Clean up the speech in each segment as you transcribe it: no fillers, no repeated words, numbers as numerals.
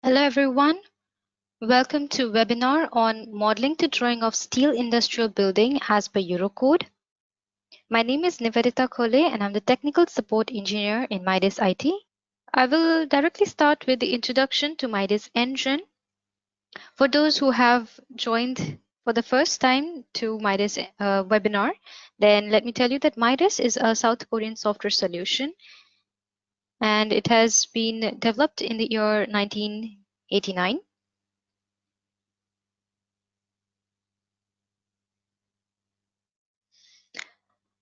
Hello everyone, welcome to webinar on modeling to drawing of steel industrial building as per Eurocode. My name is Nivedita Khole and I'm the technical support engineer in Midas IT. I will directly start with the introduction to Midas Engine. For those who have joined for the first time to Midas webinar, then let me tell you that Midas is a South Korean software solution and it has been developed in the year 1989.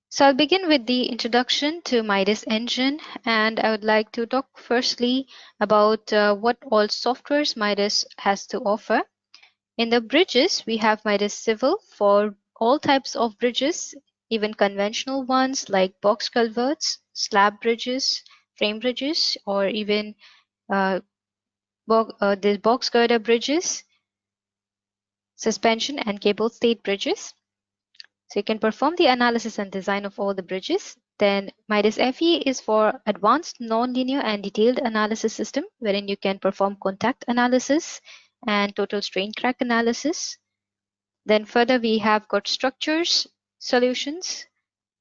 So I'll begin with the introduction to Midas Engine, and I would like to talk firstly about what all softwares Midas has to offer. In the bridges, we have Midas Civil for all types of bridges, even conventional ones like box culverts, slab bridges, frame bridges, or even the box girder bridges, suspension and cable stayed bridges. So you can perform the analysis and design of all the bridges. Then Midas FE is for advanced nonlinear and detailed analysis system, wherein you can perform contact analysis and total strain crack analysis. Then further we have got structures solutions,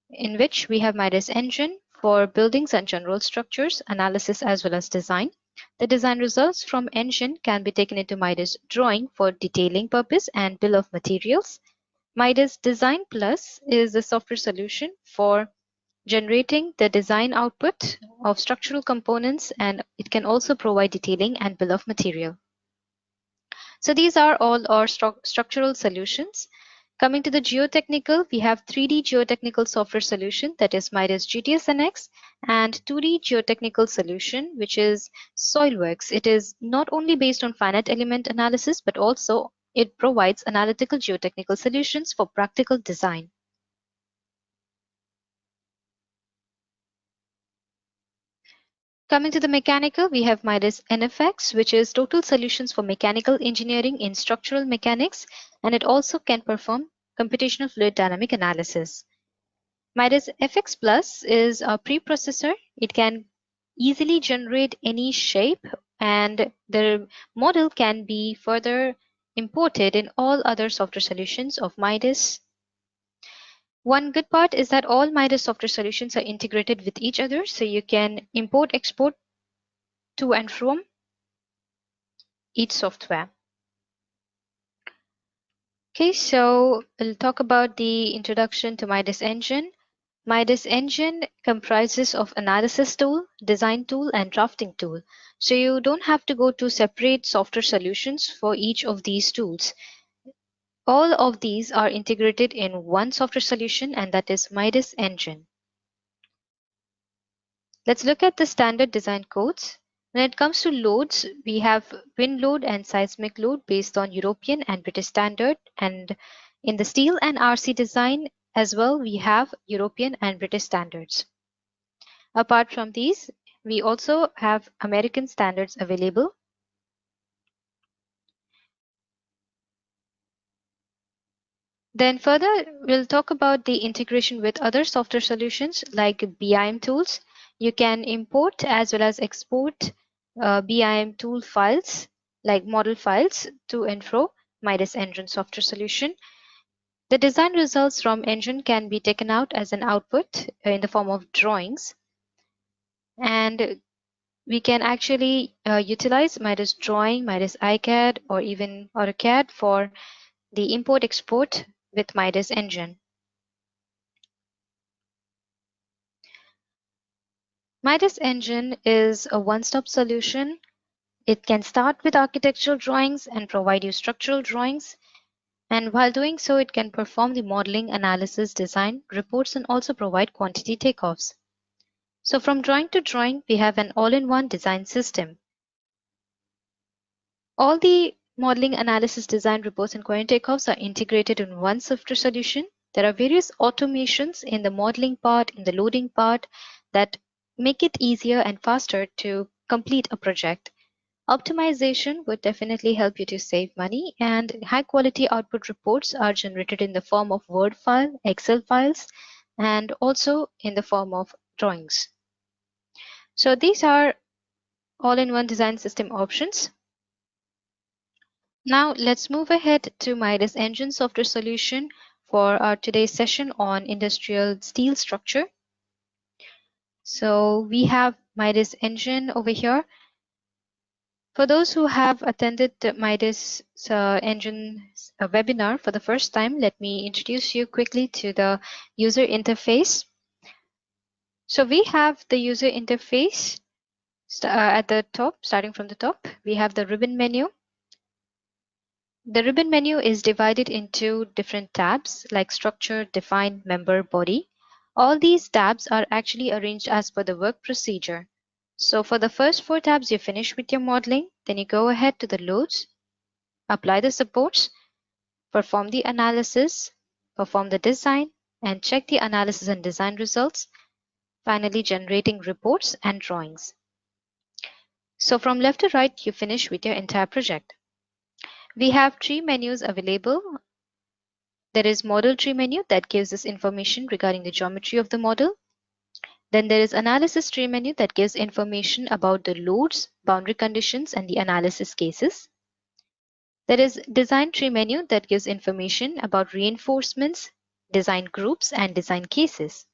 in which we have Midas Engine for buildings and general structures analysis as well as design. The design results from engine can be taken into Midas drawing for detailing purpose and bill of materials. Midas Design Plus is a software solution for generating the design output of structural components, and it can also provide detailing and bill of material. So these are all our structural solutions. Coming to the geotechnical, we have 3D geotechnical software solution, that is Midas GTS-NX, and 2D geotechnical solution, which is SoilWorks. It is not only based on finite element analysis, but also it provides analytical geotechnical solutions for practical design. Coming to the mechanical, we have Midas NFX, which is total solutions for mechanical engineering in structural mechanics, and it also can perform computational fluid dynamic analysis. Midas FX Plus is a preprocessor. It can easily generate any shape, and the model can be further imported in all other software solutions of Midas. One good part is that all Midas software solutions are integrated with each other, so you can import, export to and from each software. Okay, so we'll talk about the introduction to Midas Engine. Midas Engine comprises of analysis tool, design tool, and drafting tool. So you don't have to go to separate software solutions for each of these tools. All of these are integrated in one software solution, and that is Midas Engine. Let's look at the standard design codes. When it comes to loads, we have wind load and seismic load based on European and British standard. And in the steel and RC design as well, we have European and British standards. Apart from these, we also have American standards available. Then further, we'll talk about the integration with other software solutions like BIM tools. You can import as well as export BIM tool files like model files to and fro Midas Engine software solution. The design results from Engine can be taken out as an output in the form of drawings. And we can actually utilize Midas Drawing, Midas iCAD, or even AutoCAD for the import-export with Midas Engine. Midas Engine is a one-stop solution. It can start with architectural drawings and provide you structural drawings. And while doing so, it can perform the modeling, analysis, design, reports, and also provide quantity takeoffs. So from drawing to drawing, we have an all-in-one design system. All the modeling, analysis, design, reports, and quantity takeoffs are integrated in one software solution. There are various automations in the modeling part, in the loading part, that make it easier and faster to complete a project. Optimization would definitely help you to save money, and high quality output reports are generated in the form of Word file, Excel files, and also in the form of drawings. So these are all-in-one design system options. Now let's move ahead to Midas Engine software solution for our today's session on industrial steel structure. So we have Midas Engine over here. For those who have attended the Midas Engine webinar for the first time, let me introduce you quickly to the user interface. So we have the user interface at the top, starting from the top. We have the ribbon menu. The ribbon menu is divided into different tabs like structure, define, member, body. All these tabs are actually arranged as per the work procedure. So for the first 4 tabs, you finish with your modeling, then you go ahead to the loads, apply the supports, perform the analysis, perform the design, and check the analysis and design results, finally generating reports and drawings. So from left to right, you finish with your entire project. We have 3 menus available. There is model tree menu that gives us information regarding the geometry of the model. Then there is analysis tree menu that gives information about the loads, boundary conditions, and the analysis cases. There is design tree menu that gives information about reinforcements, design groups, and design cases.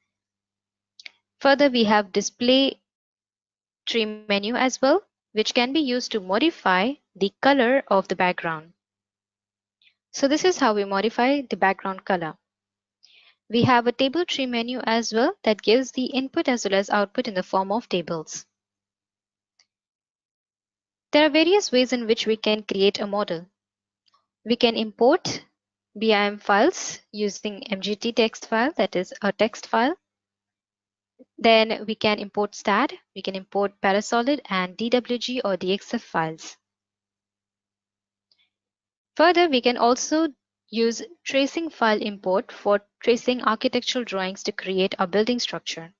Further, we have display tree menu as well, which can be used to modify the color of the background. So this is how we modify the background color. We have a table tree menu as well that gives the input as well as output in the form of tables. There are various ways in which we can create a model. We can import BIM files using MGT text file, that is a text file. Then we can import STAD, we can import Parasolid and DWG or DXF files. Further, we can also use tracing file import for tracing architectural drawings to create a building structure.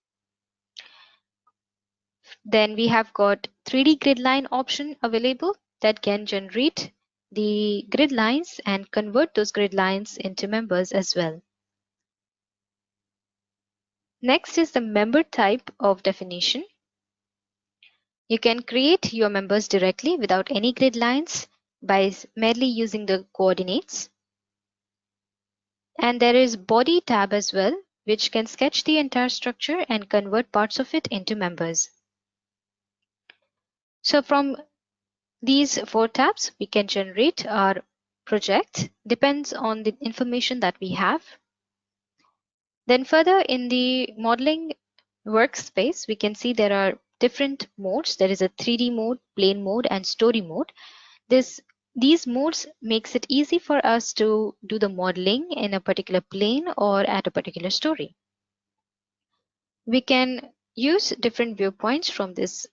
Then we have got 3D grid line option available that can generate the grid lines and convert those grid lines into members as well. Next is the member type of definition. You can create your members directly without any grid lines by merely using the coordinates. And there is body tab as well, which can sketch the entire structure and convert parts of it into members. So from these 4 tabs, we can generate our project, depends on the information that we have. Then further in the modeling workspace, we can see there are different modes. There is a 3D mode, plane mode, and story mode. These modes makes it easy for us to do the modeling in a particular plane or at a particular story. We can use different viewpoints from this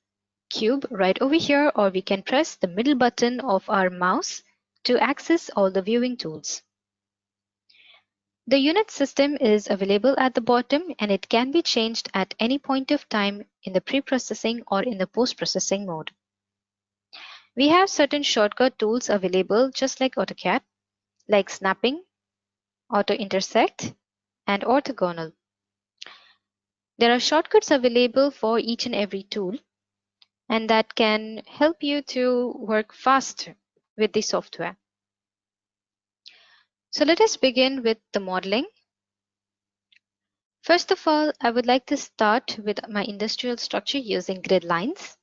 cube right over here, or we can press the middle button of our mouse to access all the viewing tools. The unit system is available at the bottom and it can be changed at any point of time in the pre-processing or in the post-processing mode. We have certain shortcut tools available just like AutoCAD, like snapping, auto intersect, and orthogonal. There are shortcuts available for each and every tool, and that can help you to work faster with the software. So let us begin with the modeling. First of all, I would like to start with my industrial structure using grid lines.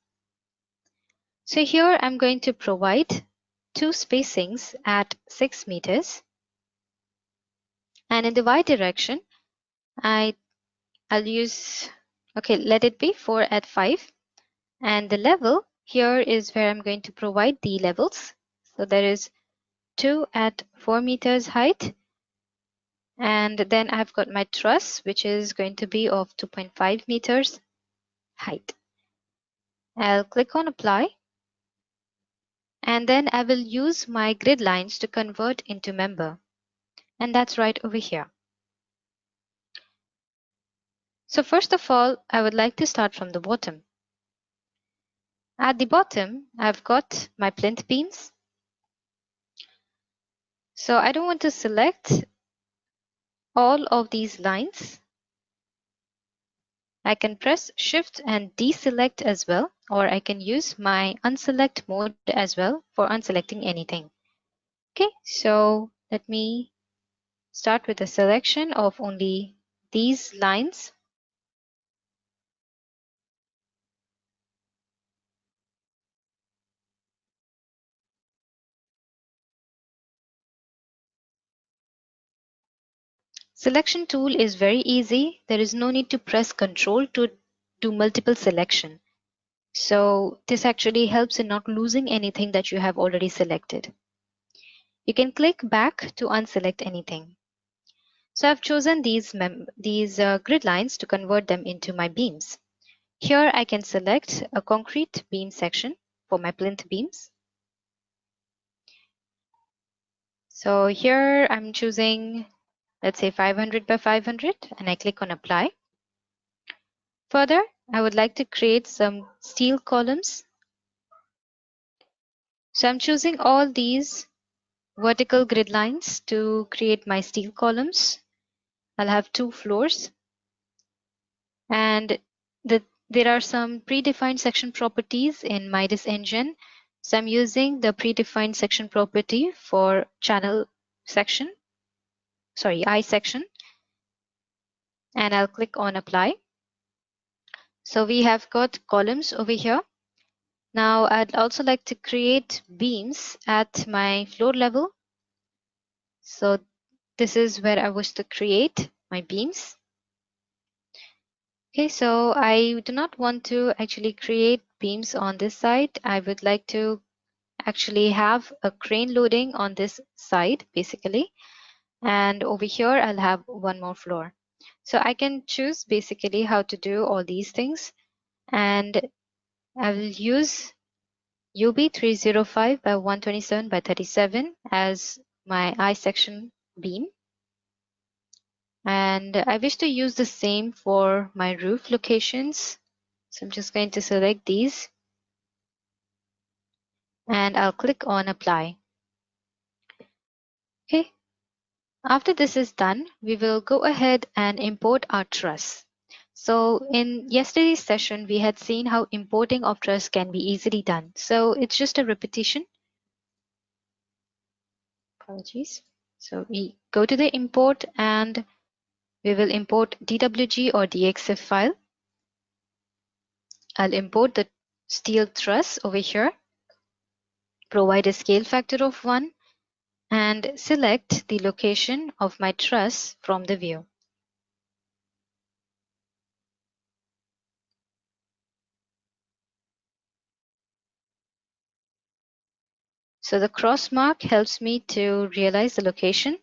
So here I'm going to provide 2 spacings at 6 meters. And in the Y direction, I'll use, let it be 4 at 5. And the level here is where I'm going to provide the levels. So there is 2 at 4 meters height. And then I've got my truss, which is going to be of 2.5 meters height. I'll click on apply. And then I will use my grid lines to convert into member. And that's right over here. So first of all, I would like to start from the bottom. At the bottom, I've got my plinth beams. So I don't want to select all of these lines. I can press Shift and deselect as well, or I can use my unselect mode as well for unselecting anything. Okay, so let me start with a selection of only these lines. Selection tool is very easy. There is no need to press Ctrl to do multiple selection. So this actually helps in not losing anything that you have already selected. You can click back to unselect anything. So I've chosen these grid lines to convert them into my beams. Here I can select a concrete beam section for my plinth beams. So here I'm choosing, let's say 500 by 500, and I click on apply. Further, I would like to create some steel columns. So I'm choosing all these vertical grid lines to create my steel columns. I'll have 2 floors, and there are some predefined section properties in Midas engine. So I'm using the predefined section property for channel section, I section, and I'll click on apply. So we have got columns over here. Now I'd also like to create beams at my floor level. So this is where I wish to create my beams. Okay, so I do not want to actually create beams on this side. I would like to actually have a crane loading on this side basically, and over here I'll have one more floor. So I can choose basically how to do all these things, and I will use UB305 by 127 by 37 as my I section beam. And I wish to use the same for my roof locations. So I'm just going to select these and I'll click on apply. Okay. After this is done, we will go ahead and import our truss. So in yesterday's session, we had seen how importing of truss can be easily done. So it's just a repetition. Apologies. So we go to the import and we will import DWG or DXF file. I'll import the steel truss over here, provide a scale factor of 1, and select the location of my truss from the view. So the cross mark helps me to realize the location.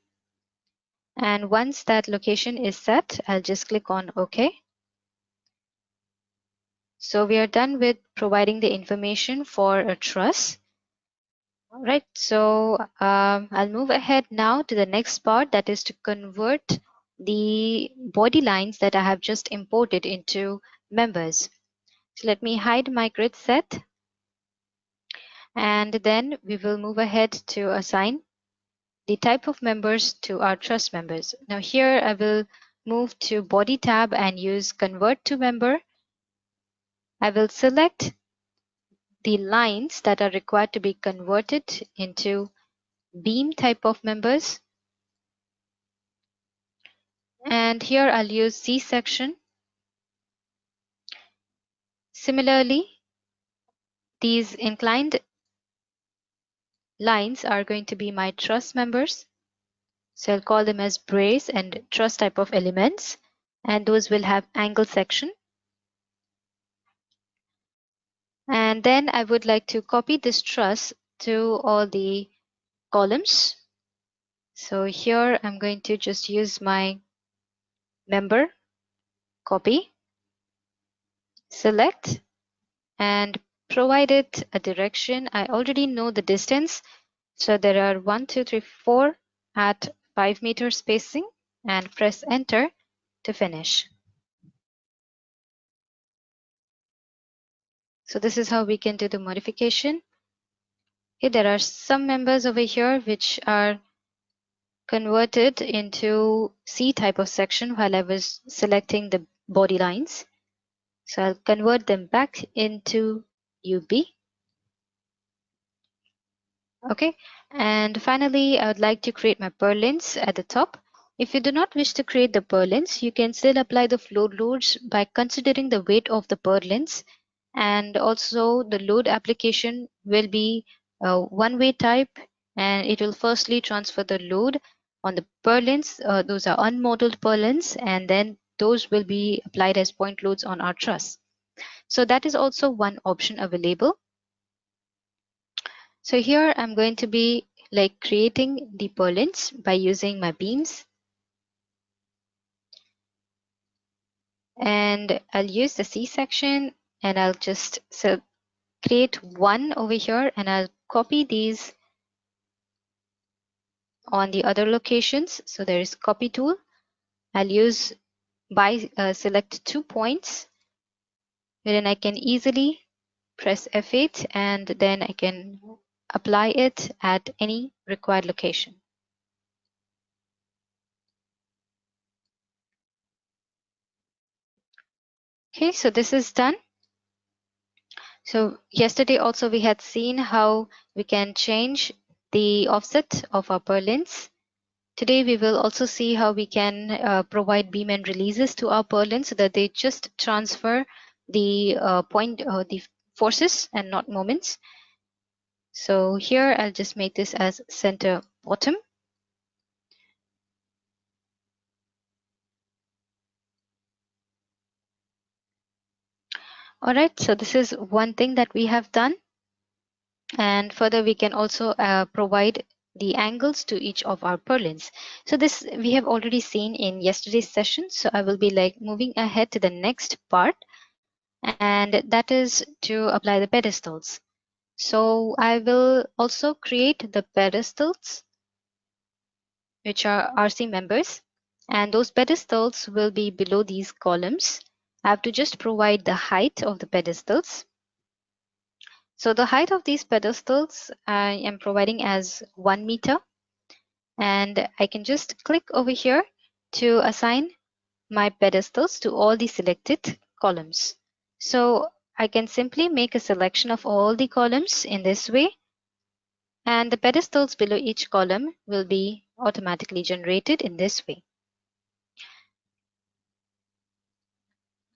And once that location is set, I'll just click on OK. So we are done with providing the information for a truss. All right, so I'll move ahead now to the next part, that is to convert the body lines that I have just imported into members. So let me hide my grid set, and then we will move ahead to assign the type of members to our truss members. Now here I will move to body tab and use convert to member. I will select the lines that are required to be converted into beam type of members. And here I'll use C section. Similarly, these inclined lines are going to be my truss members. So I'll call them as brace and truss type of elements, and those will have angle section. And then I would like to copy this truss to all the columns. So here I'm going to just use my member, copy, select, and provide it a direction. I already know the distance. So there are 1, 2, 3, 4 at 5 meter spacing, and press enter to finish. So this is how we can do the modification. Okay, there are some members over here which are converted into C type of section while I was selecting the body lines. So I'll convert them back into UB. Okay, and finally, I would like to create my purlins at the top. If you do not wish to create the purlins, you can still apply the flow loads by considering the weight of the purlins, and also the load application will be a one-way type, and it will firstly transfer the load on the purlins. Those are unmodeled purlins, and then those will be applied as point loads on our truss. So that is also one option available. So here I'm going to be like creating the purlins by using my beams, and I'll use the C section, and I'll just create one over here, and I'll copy these on the other locations. So there is copy tool. I'll use by select 2 points, wherein I can easily press F8 and then I can apply it at any required location. Okay, so this is done. So yesterday also we had seen how we can change the offset of our purlins. Today we will also see how we can provide beam and releases to our purlins so that they just transfer the the forces and not moments. So here I'll just make this as center bottom. All right, so this is one thing that we have done. And further, we can also provide the angles to each of our purlins. So this we have already seen in yesterday's session. So I will be like moving ahead to the next part, and that is to apply the pedestals. So I will also create the pedestals, which are RC members, and those pedestals will be below these columns. I have to just provide the height of the pedestals. So the height of these pedestals I am providing as 1 meter, and I can just click over here to assign my pedestals to all the selected columns. So I can simply make a selection of all the columns in this way, and the pedestals below each column will be automatically generated in this way.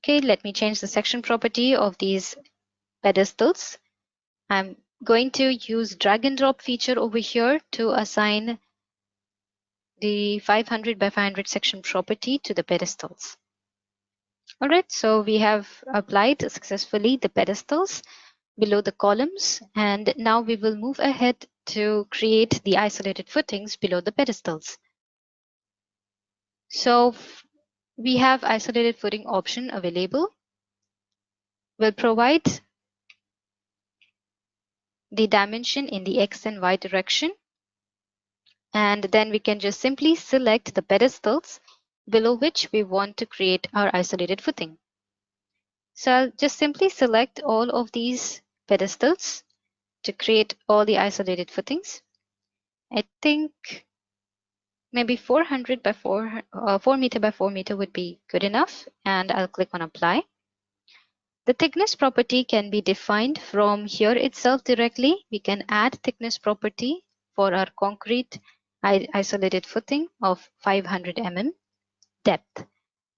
Okay, let me change the section property of these pedestals. I'm going to use drag and drop feature over here to assign the 500 by 500 section property to the pedestals. All right, so we have applied successfully the pedestals below the columns, and now we will move ahead to create the isolated footings below the pedestals. So we have isolated footing option available. We'll provide the dimension in the X and Y direction, and then we can just simply select the pedestals below which we want to create our isolated footing. So I'll just simply select all of these pedestals to create all the isolated footings. I think maybe 400 by 4 meter by 4 meter would be good enough, and I'll click on apply. The thickness property can be defined from here itself directly. We can add thickness property for our concrete isolated footing of 500 mm depth,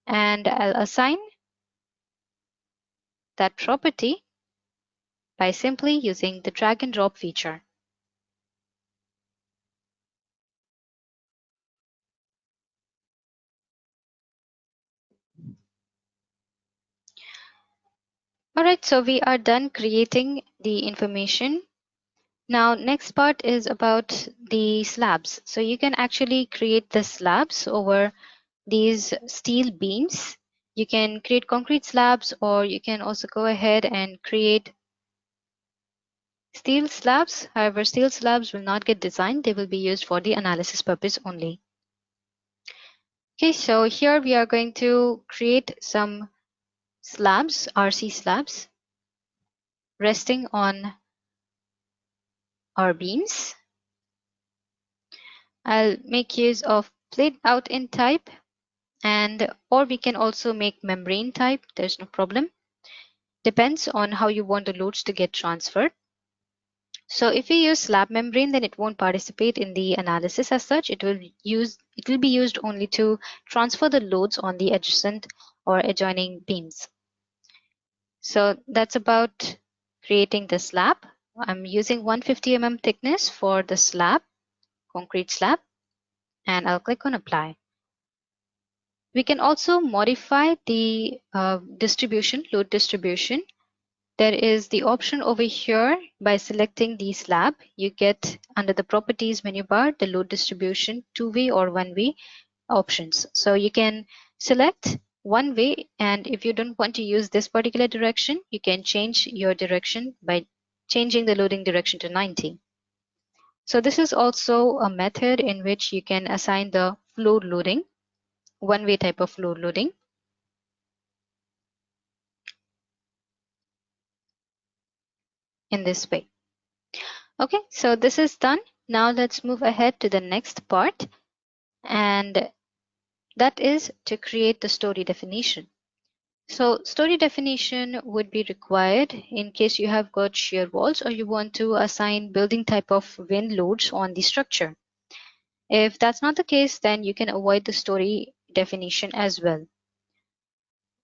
and I'll assign that property by simply using the drag and drop feature. All right, so we are done creating the information. Now, next part is about the slabs. So you can actually create the slabs over these steel beams. You can create concrete slabs, or you can also go ahead and create steel slabs. However, steel slabs will not get designed. They will be used for the analysis purpose only. Okay, so here we are going to create some slabs, RC slabs, resting on our beams. I'll make use of plate out in type, and or we can also make membrane type. There's no problem. Depends on how you want the loads to get transferred. So if we use slab membrane, then it won't participate in the analysis as such. It will be used only to transfer the loads on the adjacent or adjoining beams. So that's about creating the slab. I'm using 150 mm thickness for the slab, concrete slab, and I'll click on apply. We can also modify the load distribution. There is the option over here. By selecting the slab, you get under the properties menu bar the load distribution two-way or one-way options. So you can select one way, and if you don't want to use this particular direction, you can change your direction by changing the loading direction to 90. So this is also a method in which you can assign the floor loading, one-way type of floor loading. In this way. Okay, so this is done. Now let's move ahead to the next part, and that is to create the story definition. So story definition would be required in case you have got shear walls or you want to assign building type of wind loads on the structure. If that's not the case, then you can avoid the story definition as well.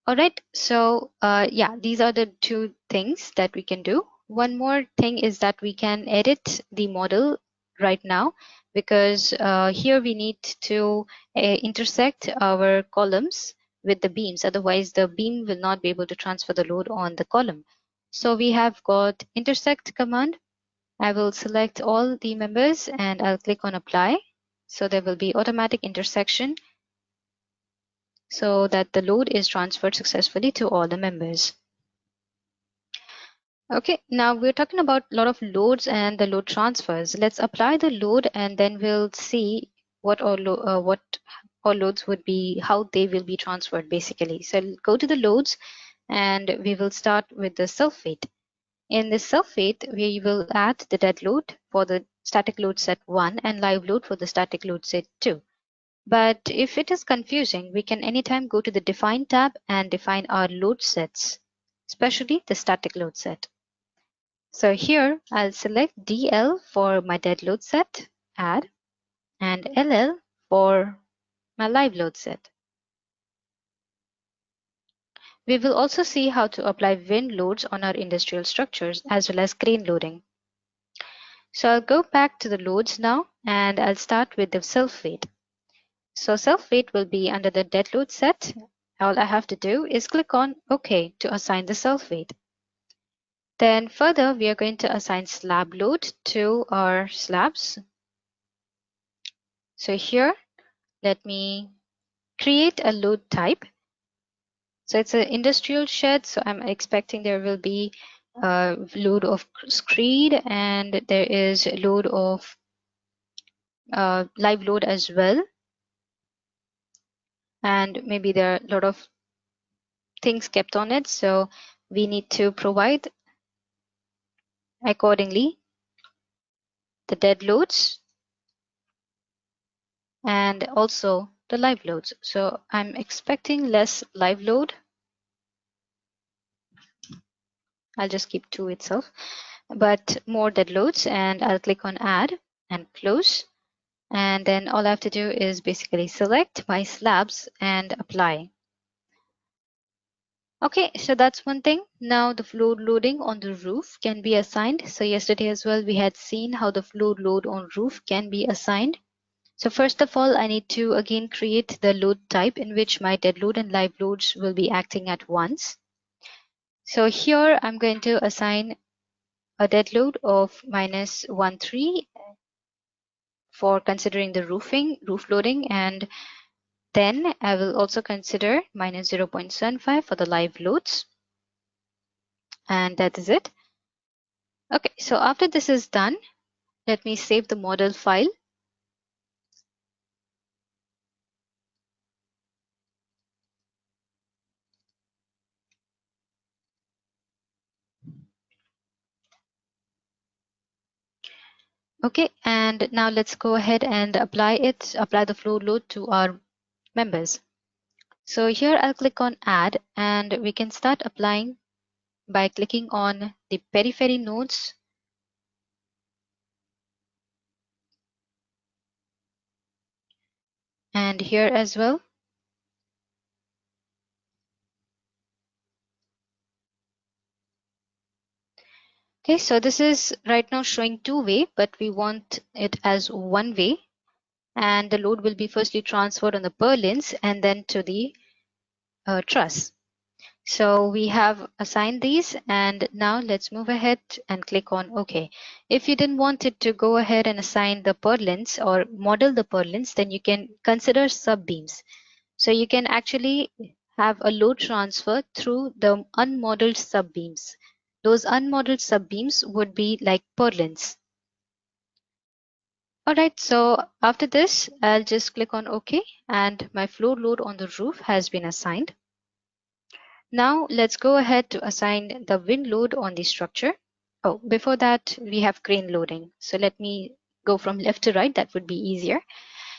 All right, so yeah, these are the two things that we can do. One more thing is that we can edit the model right now, because here we need to intersect our columns with the beams. Otherwise, the beam will not be able to transfer the load on the column. So we have got intersect command. I will select all the members and I'll click on apply. So there will be automatic intersection so that the load is transferred successfully to all the members. Okay, now we're talking about a lot of loads and the load transfers. Let's apply the load and then we'll see what all loads would be, how they will be transferred basically. So I'll go to the loads and we will start with the self-weight. In this self-weight, we will add the dead load for the static load set 1 and live load for the static load set 2. But if it is confusing, we can anytime go to the define tab and define our load sets, especially the static load set. So here I'll select DL for my dead load set, add, and LL for my live load set. We will also see how to apply wind loads on our industrial structures as well as crane loading. So I'll go back to the loads now and I'll start with the self-weight. So self-weight will be under the dead load set. All I have to do is click on OK to assign the self-weight. Then further, we are going to assign slab load to our slabs. So here, let me create a load type. So it's an industrial shed, so I'm expecting there will be a load of screed and there is a load of live load as well. And maybe there are a lot of things kept on it, so we need to provide accordingly the dead loads and also the live loads. So I'm expecting less live load. I'll just keep 2 itself, but more dead loads, and I'll click on add and close. And then all I have to do is basically select my slabs and apply. Okay, so that's one thing. Now the floor loading on the roof can be assigned. So yesterday as well, we had seen how the floor load on roof can be assigned. So first of all, I need to again create the load type in which my dead load and live loads will be acting at once. So here I'm going to assign a dead load of -13 for considering the roof loading, and then I will also consider -0.75 for the live loads, and that is it. Okay, so after this is done, let me save the model file. Okay, and now let's go ahead and apply the floor load to our members. So here I'll click on add and we can start applying by clicking on the periphery nodes and here as well. Okay, so this is right now showing two-way, but we want it as one-way, and the load will be firstly transferred on the purlins and then to the truss. So we have assigned these, and now let's move ahead and click on OK. If you didn't want it to go ahead and assign the purlins or model the purlins, then you can consider sub-beams. So you can actually have a load transfer through the unmodeled sub-beams. Those unmodeled sub-beams would be like purlins. Alright, so after this, I'll just click on OK, and my floor load on the roof has been assigned. Now let's go ahead to assign the wind load on the structure. Oh, before that, we have crane loading. So let me go from left to right. That would be easier.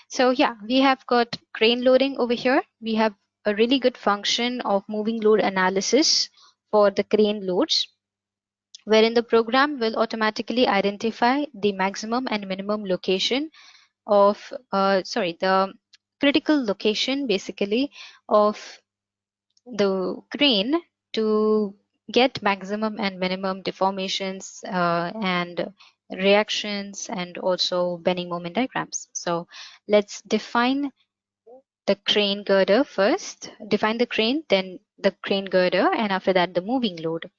So yeah, we have got crane loading over here. We have a really good function of moving load analysis for the crane loads, wherein the program will automatically identify the maximum and minimum location of, the critical location basically of the crane to get maximum and minimum deformations and reactions and also bending moment diagrams. So let's define the crane girder first, define the crane, then the crane girder, and after that the moving load.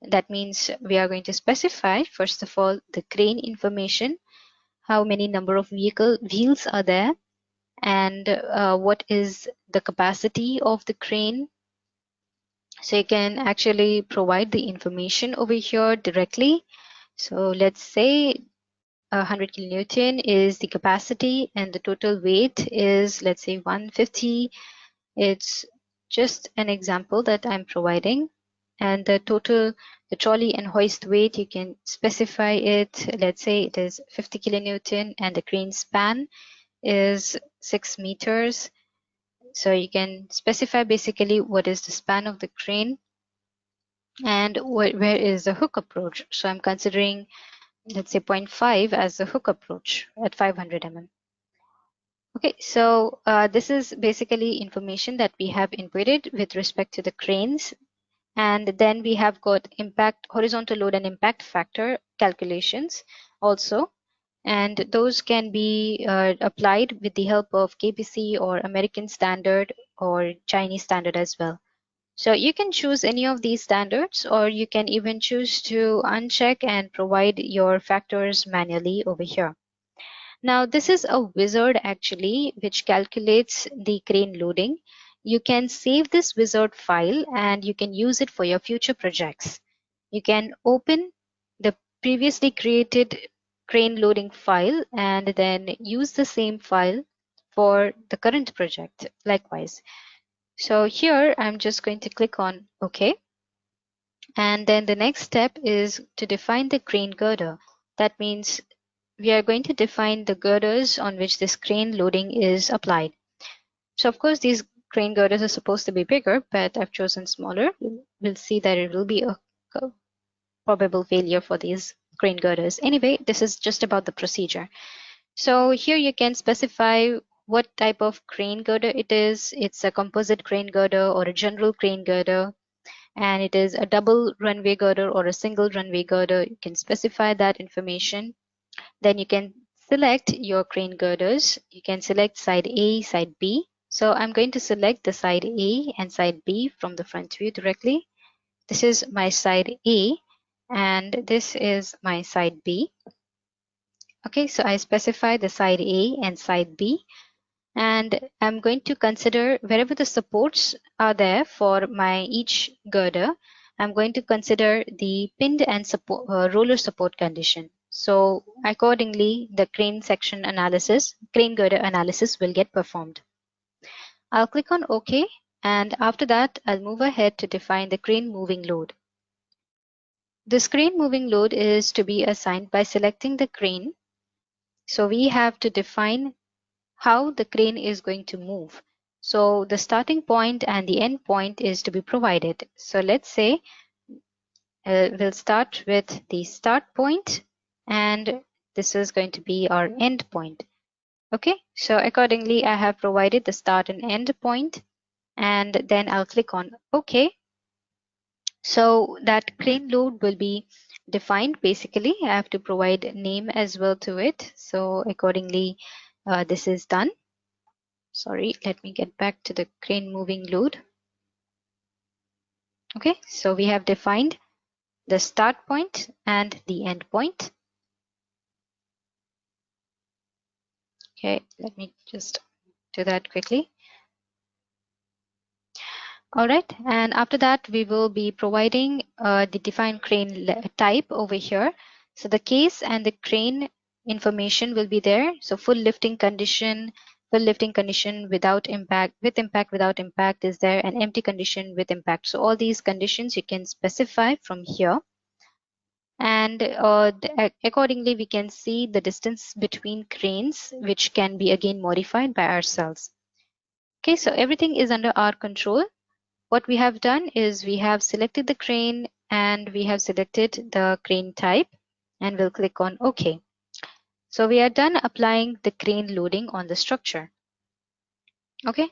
That means we are going to specify first of all the crane information, how many number of wheels are there, and what is the capacity of the crane. So you can actually provide the information over here directly. So let's say 100 kilonewton is the capacity and the total weight is, let's say, 150. It's just an example that I'm providing. And the trolley and hoist weight, you can specify it. Let's say it is 50 kilonewton and the crane span is 6 meters. So you can specify basically what is the span of the crane and where is the hook approach. So I'm considering, let's say 0.5 as the hook approach at 500 mm. Okay, so this is basically information that we have inputted with respect to the cranes. And then we have got impact, horizontal load and impact factor calculations also. And those can be applied with the help of KPC or American standard or Chinese standard as well. So you can choose any of these standards, or you can even choose to uncheck and provide your factors manually over here. Now this is a wizard actually, which calculates the crane loading. You can save this wizard file and you can use it for your future projects. You can open the previously created crane loading file and then use the same file for the current project likewise. So here I'm just going to click on OK. And then the next step is to define the crane girder. That means we are going to define the girders on which this crane loading is applied. So of course these crane girders are supposed to be bigger, but I've chosen smaller. We'll see that it will be a probable failure for these crane girders. Anyway, this is just about the procedure. So here you can specify what type of crane girder it is. It's a composite crane girder or a general crane girder, and it is a double runway girder or a single runway girder. You can specify that information. Then you can select your crane girders. You can select side A, side B. So I'm going to select the side A and side B from the front view directly. This is my side A and this is my side B. Okay, so I specify the side A and side B, and I'm going to consider wherever the supports are there for my each girder, I'm going to consider the pinned and roller support condition. So accordingly, the crane section analysis, crane girder analysis will get performed. I'll click on OK, and after that, I'll move ahead to define the crane moving load. This crane moving load is to be assigned by selecting the crane. So we have to define how the crane is going to move. So the starting point and the end point is to be provided. So let's say we'll start with the start point and this is going to be our end point. Okay, so accordingly, I have provided the start and end point, and then I'll click on OK. So that crane load will be defined. Basically, I have to provide name as well to it. So accordingly, this is done. Sorry, let me get back to the crane moving load. Okay, so we have defined the start point and the end point. Okay, let me just do that quickly. All right, and after that, we will be providing the defined crane type over here. So the case and the crane information will be there. So full lifting condition without impact, with impact, without impact is there, and empty condition with impact. So all these conditions you can specify from here. And accordingly, we can see the distance between cranes, which can be again modified by ourselves. Okay, so everything is under our control. What we have done is we have selected the crane and we have selected the crane type, and we'll click on OK. So we are done applying the crane loading on the structure. Okay.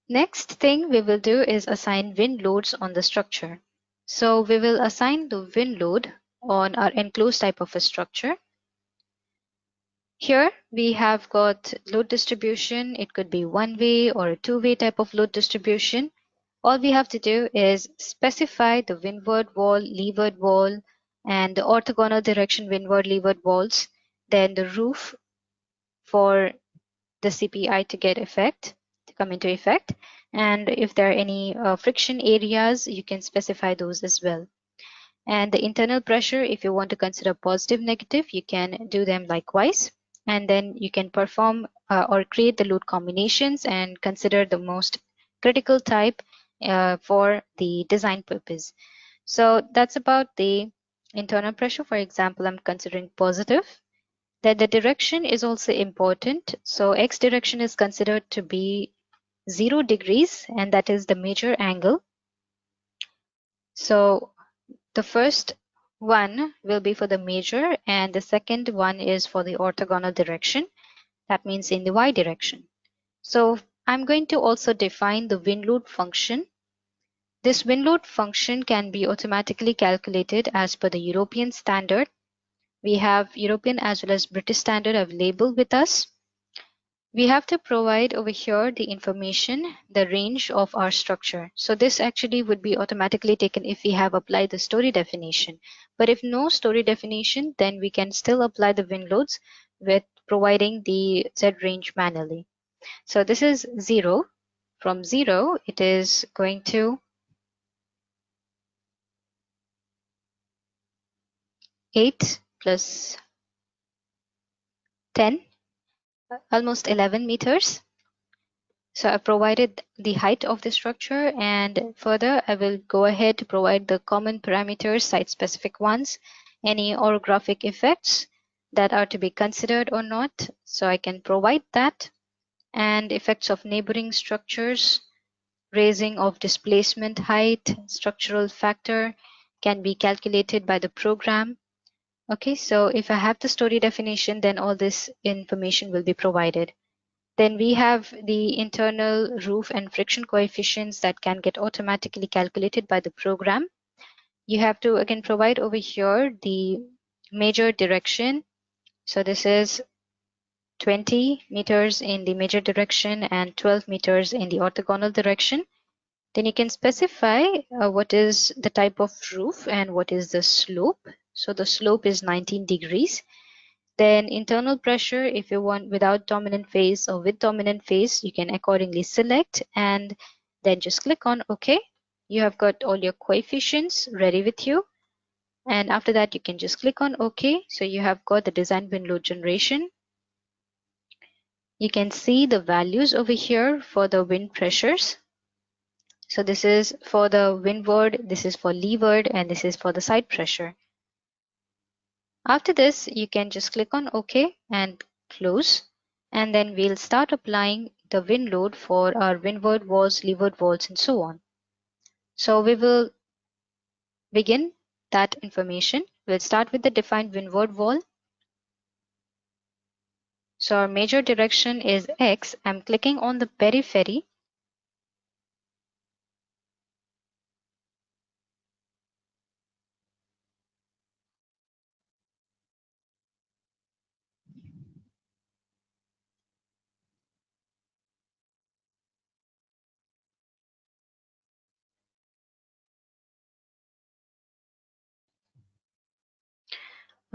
Next thing we will do is assign wind loads on the structure. So we will assign the wind load on our enclosed type of a structure. Here we have got load distribution. It could be one-way or a two-way type of load distribution. All we have to do is specify the windward wall, leeward wall, and the orthogonal direction windward, leeward walls, then the roof for the CPI to come into effect. And if there are any friction areas, you can specify those as well. And the internal pressure, if you want to consider positive, negative, you can do them likewise. And then you can perform or create the load combinations and consider the most critical type for the design purpose. So that's about the internal pressure. For example, I'm considering positive. Then the direction is also important. So X direction is considered to be 0 degrees, and that is the major angle. So the first one will be for the major, and the second one is for the orthogonal direction. That means in the Y direction. So I'm going to also define the wind load function. This wind load function can be automatically calculated as per the European standard. We have European as well as British standard available with us. We have to provide over here the information, the range of our structure. So this actually would be automatically taken if we have applied the story definition. But if no story definition, then we can still apply the wind loads with providing the Z range manually. So this is 0. From 0, it is going to 8 plus 10, almost 11 meters. So I provided the height of the structure, and further I will go ahead to provide the common parameters, site-specific ones, any orographic effects that are to be considered or not. So I can provide that, and effects of neighboring structures, raising of displacement height, structural factor can be calculated by the program. Okay, so if I have the story definition, then all this information will be provided. Then we have the internal roof and friction coefficients that can get automatically calculated by the program. You have to again provide over here the major direction. So this is 20 meters in the major direction and 12 meters in the orthogonal direction. Then you can specify what is the type of roof and what is the slope. So the slope is 19 degrees. Then internal pressure, if you want without dominant phase or with dominant phase, you can accordingly select and then just click on OK. You have got all your coefficients ready with you. And after that, you can just click on OK. So you have got the design wind load generation. You can see the values over here for the wind pressures. So this is for the windward, this is for leeward, and this is for the side pressure. After this, you can just click on OK and close, and then we'll start applying the wind load for our windward walls, leeward walls, and so on. So we will begin that information. We'll start with the defined windward wall. So our major direction is X. I'm clicking on the periphery.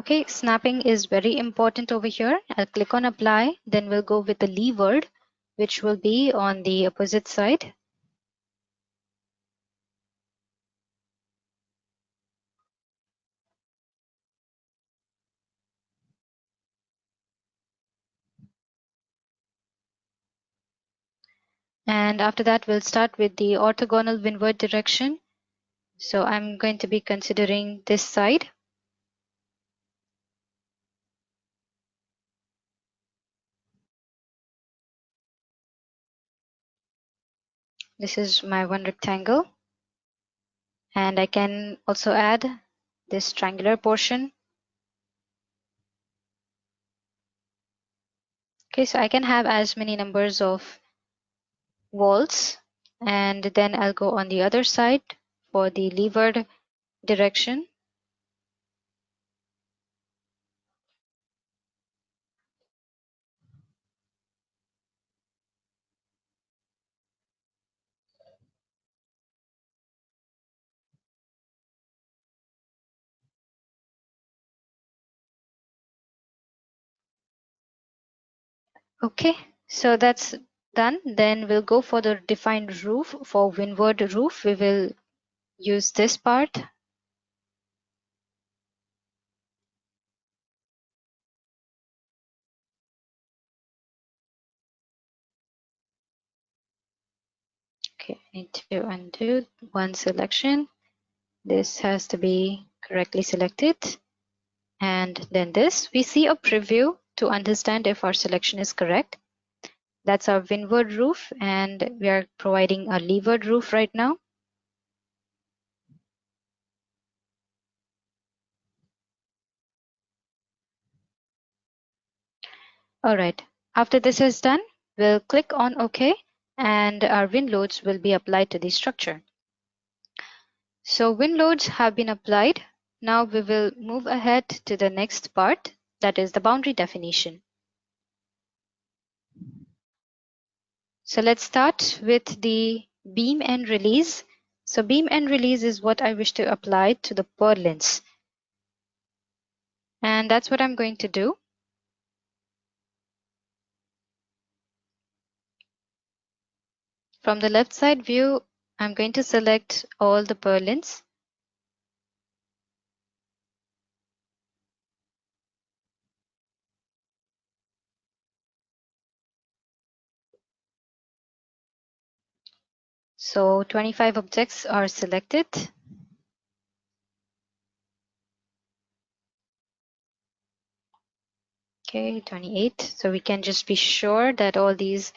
Okay, snapping is very important over here. I'll click on apply, then we'll go with the levered, which will be on the opposite side. And after that, we'll start with the orthogonal windward direction. So I'm going to be considering this side. This is my one rectangle. And I can also add this triangular portion. Okay, so I can have as many numbers of walls, and then I'll go on the other side for the levered direction. Okay, so that's done. Then we'll go for the defined roof. For windward roof, we will use this part. Okay, I need to undo one selection. This has to be correctly selected. And then this, we see a preview to understand if our selection is correct. That's our windward roof, and we are providing a leeward roof right now. All right, after this is done, we'll click on OK, and our wind loads will be applied to the structure. So wind loads have been applied. Now we will move ahead to the next part, that is the boundary definition. So let's start with the beam and release. So beam and release is what I wish to apply to the purlins. And that's what I'm going to do. From the left side view, I'm going to select all the purlins. So 25 objects are selected. Okay, 28. So we can just be sure that all these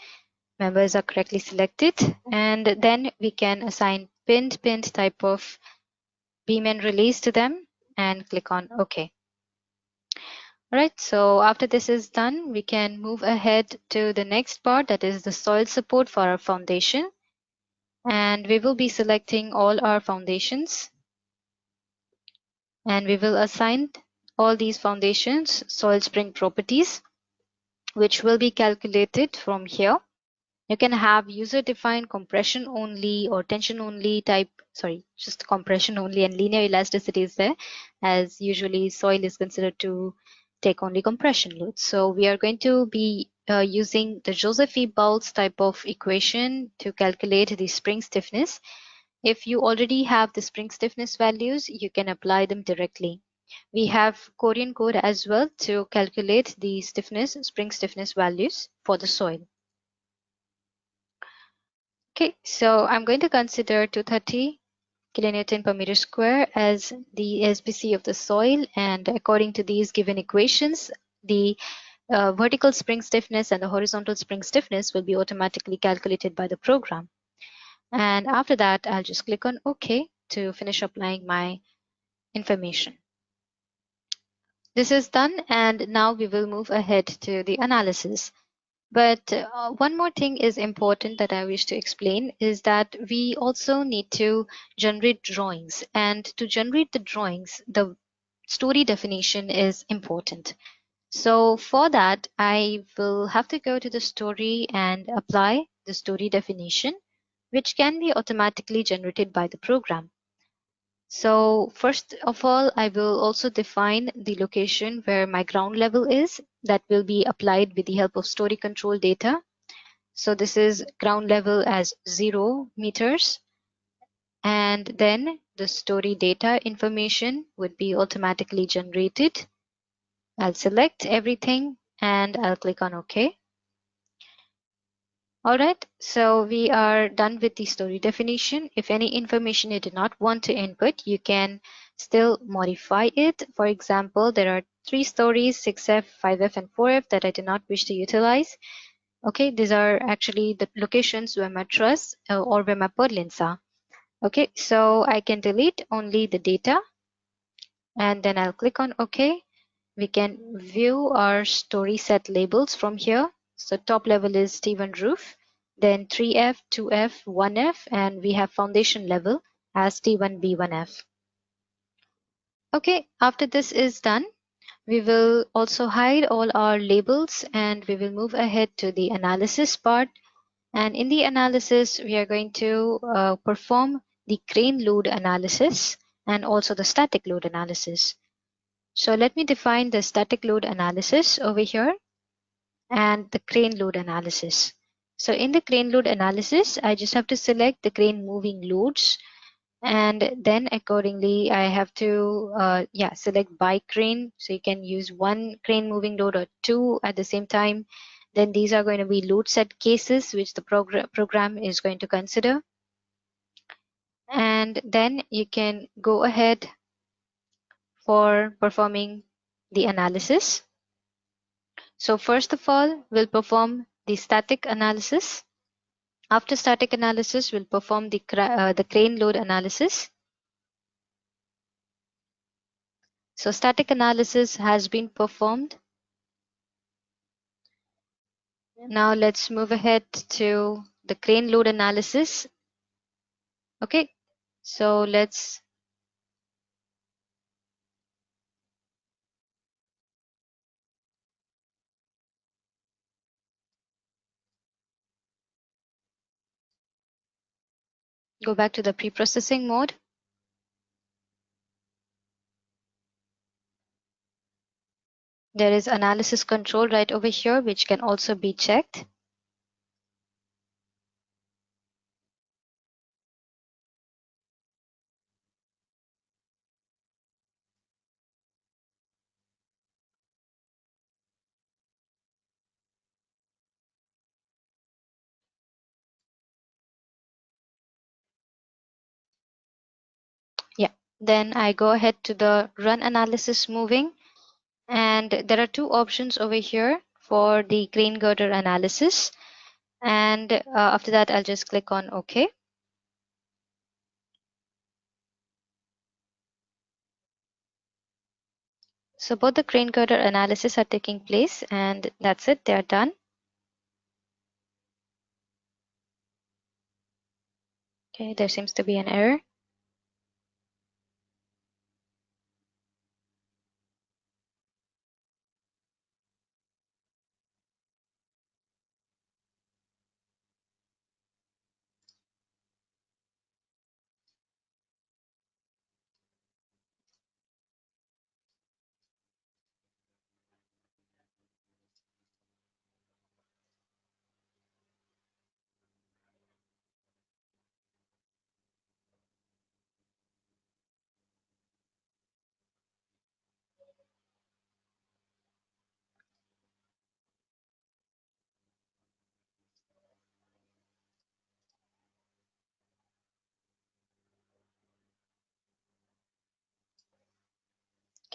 members are correctly selected, and then we can assign pinned type of beam and release to them and click on OK. All right, so after this is done, we can move ahead to the next part, that is the soil support for our foundation. And we will be selecting all our foundations, and we will assign all these foundations soil spring properties, which will be calculated from here. You can have user defined compression only or tension only type, just compression only, and linear elasticity is there, as usually soil is considered to take only compression loads. So we are going to be using the Joseph E. Bowles type of equation to calculate the spring stiffness. If you already have the spring stiffness values, you can apply them directly. We have Korean code as well to calculate the spring stiffness values for the soil. Okay, so I'm going to consider 230 kilonewton per meter square as the SBC of the soil, and according to these given equations, the vertical spring stiffness and the horizontal spring stiffness will be automatically calculated by the program. And after that, I'll just click on OK to finish applying my information. This is done, and now we will move ahead to the analysis. But one more thing is important that I wish to explain is that we also need to generate drawings. And to generate the drawings, the story definition is important. So for that, I will have to go to the story and apply the story definition, which can be automatically generated by the program. So first of all, I will also define the location where my ground level is. That will be applied with the help of story control data. So this is ground level as 0 meters. And then the story data information would be automatically generated. I'll select everything and I'll click on OK. All right, so we are done with the story definition. If any information you do not want to input, you can still modify it. For example, there are 3 stories, 6F, 5F, and 4F that I do not wish to utilize. Okay, these are actually the locations where my truss or where my purlins are. Okay, so I can delete only the data and then I'll click on OK. We can view our story set labels from here. So top level is T1 roof, then 3F, 2F, 1F, and we have foundation level as T1, B1F. Okay, after this is done, we will also hide all our labels and we will move ahead to the analysis part. And in the analysis, we are going to perform the crane load analysis and also the static load analysis. So let me define the static load analysis over here and the crane load analysis. So in the crane load analysis, I just have to select the crane moving loads, and then accordingly I have to select by crane. So you can use 1 crane moving load or 2 at the same time. Then these are going to be load set cases which the program is going to consider. And then you can go ahead for performing the analysis. So first of all, we'll perform the static analysis. After static analysis, we'll perform the crane load analysis. So static analysis has been performed. Now let's move ahead to the crane load analysis. Okay, so let's go back to the pre-processing mode. There is analysis control right over here, which can also be checked. Yeah, then I go ahead to the run analysis moving. And there are 2 options over here for the crane girder analysis. And after that, I'll just click on OK. So both the crane girder analysis are taking place, and that's it, they're done. Okay, there seems to be an error.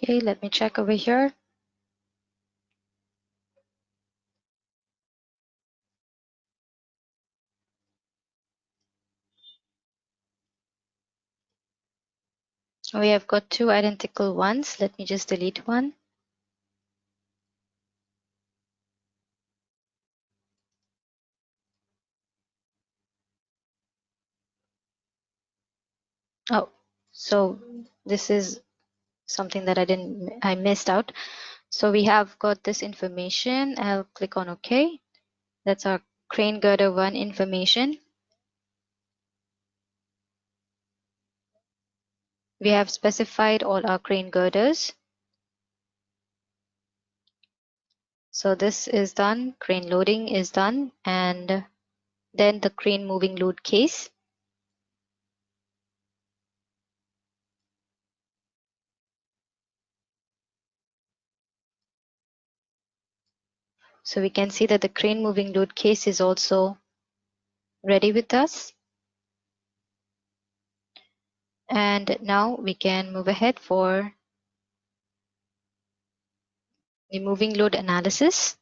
Okay, let me check over here. We have got 2 identical ones. Let me just delete one. Oh, so this is something that I missed out. So we have got this information. I'll click on OK. That's our crane girder 1 information. We have specified all our crane girders. So this is done, crane loading is done, and then the crane moving load case. So we can see that the crane moving load case is also ready with us. And now we can move ahead for the moving load analysis.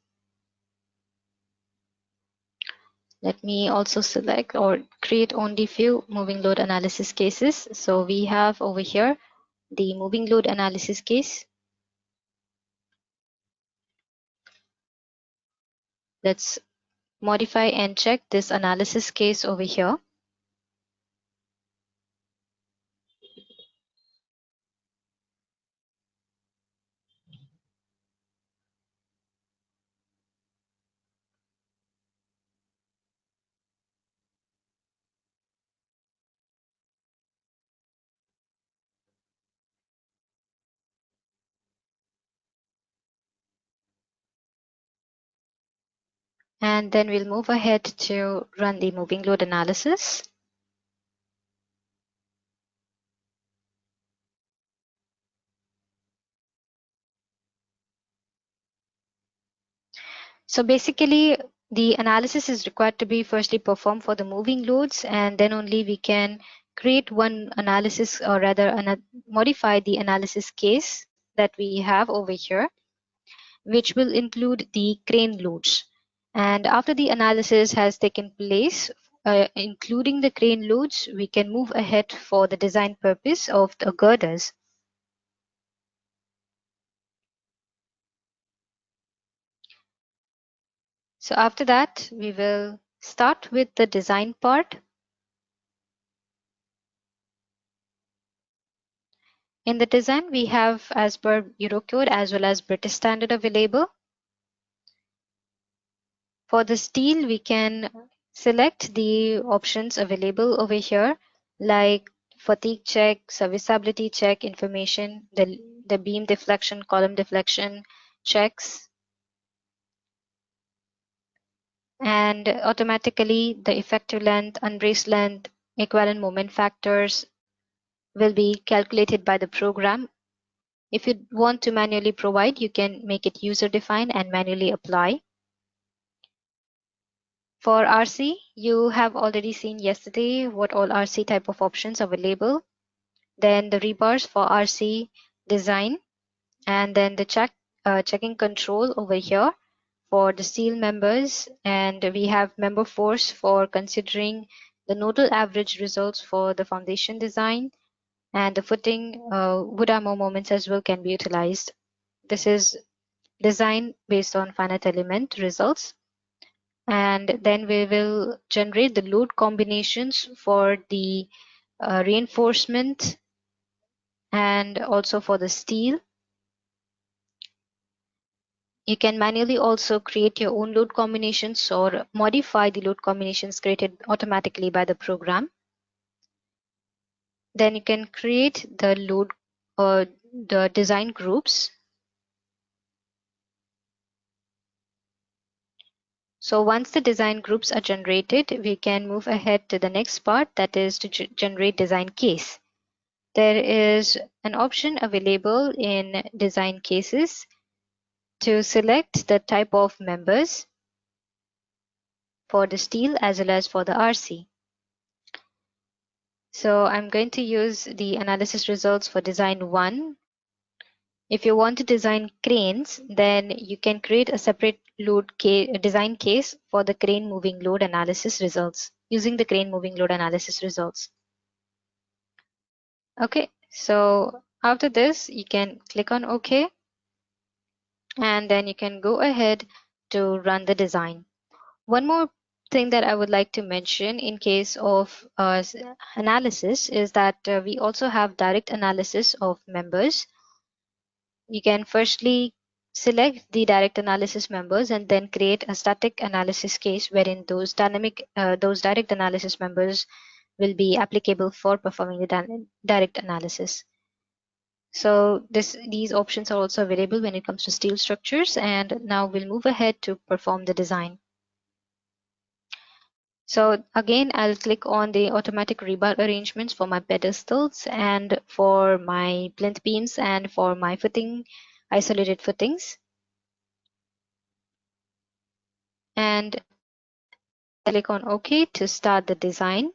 Let me also select or create only few moving load analysis cases. So we have over here the moving load analysis case. Let's modify and check this analysis case over here. And then we'll move ahead to run the moving load analysis. So basically, the analysis is required to be firstly performed for the moving loads, and then only we can create one analysis, or rather modify the analysis case that we have over here, which will include the crane loads. And after the analysis has taken place, including the crane loads, we can move ahead for the design purpose of the girders. So after that, we will start with the design part. In the design, we have as per Eurocode as well as British standard available. For the steel, we can select the options available over here, like fatigue check, serviceability check information, the beam deflection, column deflection checks, and automatically the effective length, unbraced length, equivalent moment factors will be calculated by the program. If you want to manually provide, you can make it user defined and manually apply. For RC, you have already seen yesterday what all RC type of options are available. Then the rebars for RC design, and then the checking control over here for the steel members, and we have member force for considering the nodal average results for the foundation design, and the footing wood armor moments as well can be utilized. This is design based on finite element results. And then we will generate the load combinations for the reinforcement and also for the steel. You can manually also create your own load combinations or modify the load combinations created automatically by the program. Then you can create the load or the design groups. So once the design groups are generated, we can move ahead to the next part, that is to generate design case. There is an option available in design cases to select the type of members for the steel as well as for the RC. So I'm going to use the analysis results for design 1. If you want to design cranes, then you can create a separate design case for the crane moving load analysis results using the crane moving load analysis results. Okay, so after this, you can click on OK, and then you can go ahead to run the design. One more thing that I would like to mention in case of analysis is that we also have direct analysis of members. You can firstly select the direct analysis members and then create a static analysis case wherein those direct analysis members will be applicable for performing the direct analysis. So these options are also available when it comes to steel structures, and now we'll move ahead to perform the design. So again, I'll click on the automatic rebar arrangements for my pedestals and for my plinth beams and for my footing, isolated footings. And click on OK to start the design.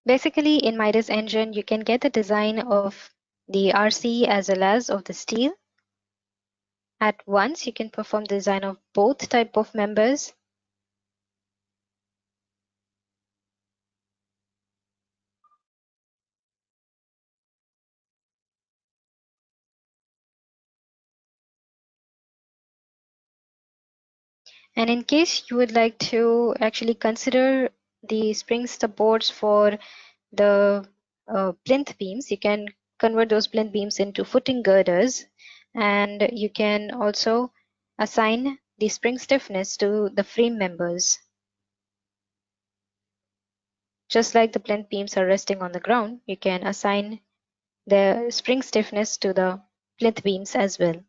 Basically, in Midas Engine, you can get the design of the RC as well as of the steel. At once, you can perform the design of both type of members. And in case you would like to actually consider the spring supports for the plinth beams, you can convert those plinth beams into footing girders, and you can also assign the spring stiffness to the frame members. Just like the plinth beams are resting on the ground, you can assign the spring stiffness to the plinth beams as well.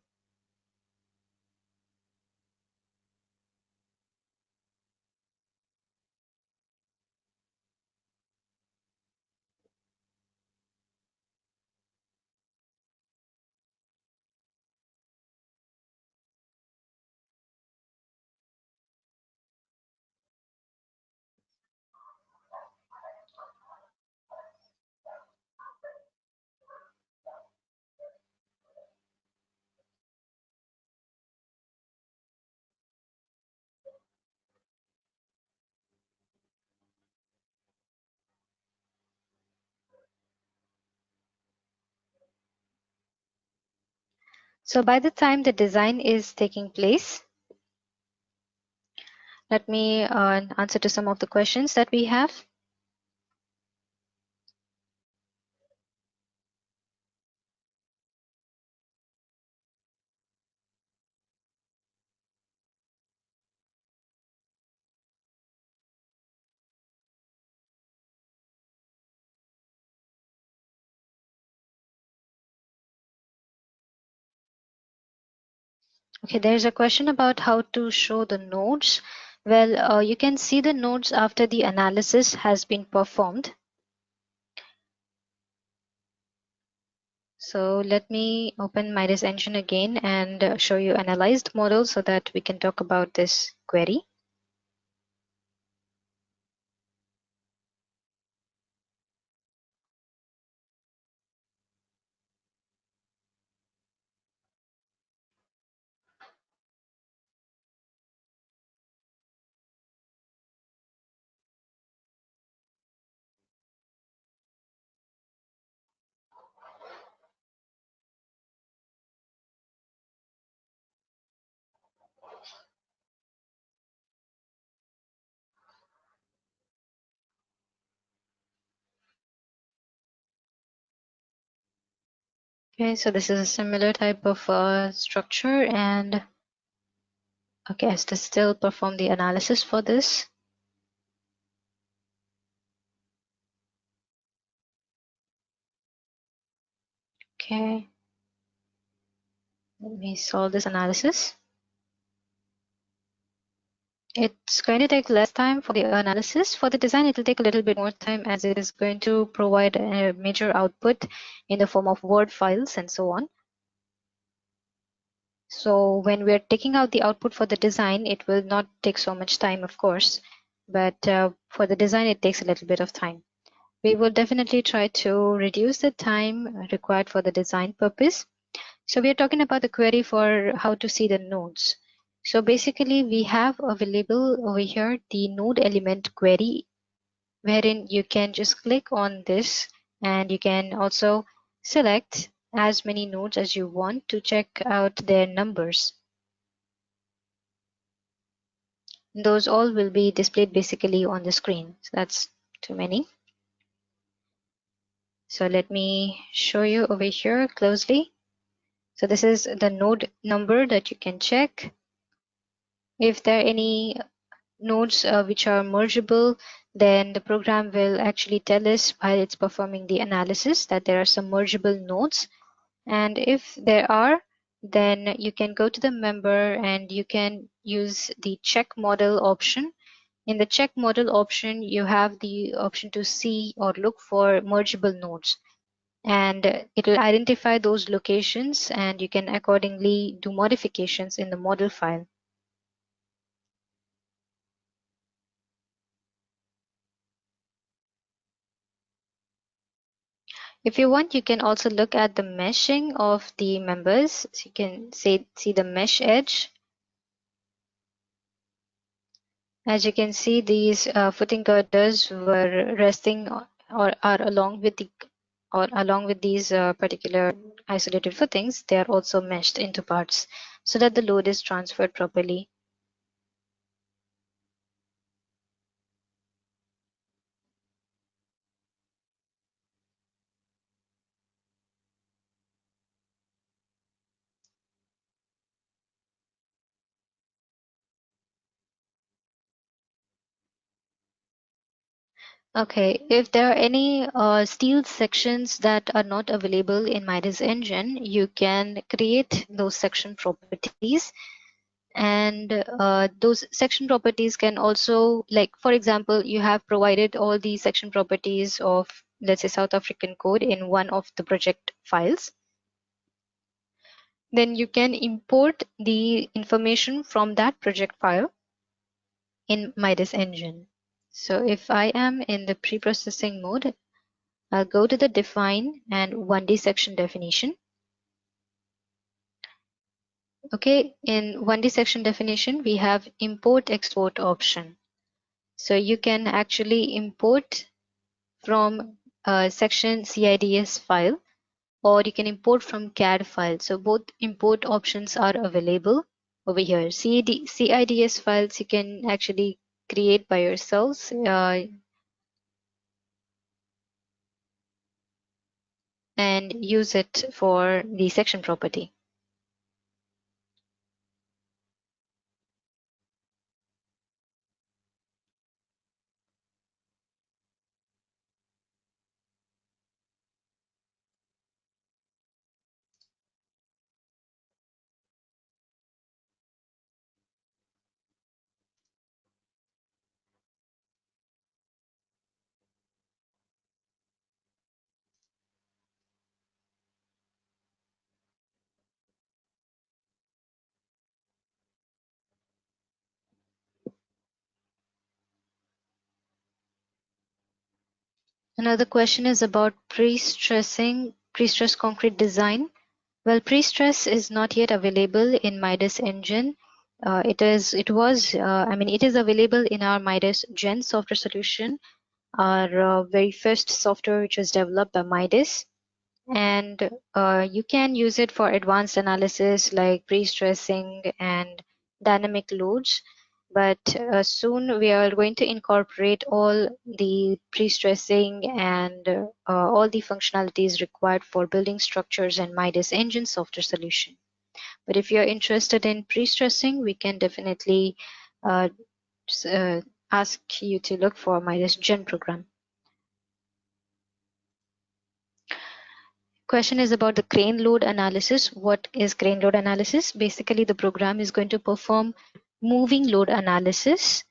So by the time the design is taking place, let me answer to some of the questions that we have. Okay, there's a question about how to show the nodes. Well, you can see the nodes after the analysis has been performed. So let me open Midas Engine again and show you analyzed model so that we can talk about this query. Okay, so this is a similar type of structure, and okay, I still perform the analysis for this. Okay, let me solve this analysis. It's going to take less time for the analysis. For the design, it will take a little bit more time as it is going to provide a major output in the form of Word files and so on. So when we're taking out the output for the design, it will not take so much time, of course, but for the design, it takes a little bit of time. We will definitely try to reduce the time required for the design purpose. So we are talking about the query for how to see the nodes. So basically, we have available over here the node element query, wherein you can just click on this and you can also select as many nodes as you want to check out their numbers. Those all will be displayed basically on the screen. So that's too many. So let me show you over here closely. So this is the node number that you can check. If there are any nodes which are mergeable, then the program will actually tell us while it's performing the analysis that there are some mergeable nodes. And if there are, then you can go to the member and you can use the check model option. In the check model option, you have the option to see or look for mergeable nodes, and it will identify those locations and you can accordingly do modifications in the model file. If you want, you can also look at the meshing of the members. So you can see the mesh edge. As you can see, these footing girders were resting or are along with these particular isolated footings. They are also meshed into parts so that the load is transferred properly. Okay, if there are any steel sections that are not available in Midas engine, you can create those section properties. And those section properties can also, like for example, you have provided all the section properties of, let's say, South African code in one of the project files. Then you can import the information from that project file in Midas engine. So if I am in the pre-processing mode, I'll go to the define and 1D section definition. Okay, in 1D section definition, we have import export option. So you can actually import from a section CIDS file, or you can import from CAD file. So both import options are available over here. CIDS files you can actually create by yourselves. And use it for the section property. Another question is about pre-stress concrete design. Well, pre-stress is not yet available in Midas engine. It is available in our Midas Gen software solution, our very first software which was developed by Midas. And you can use it for advanced analysis like pre-stressing and dynamic loads. But soon we are going to incorporate all the pre-stressing and all the functionalities required for building structures and Midas engine software solution. But if you're interested in pre-stressing, we can definitely uh, ask you to look for Midas Gen program. Question is about the crane load analysis. What is crane load analysis? Basically, the program is going to perform moving load analysis,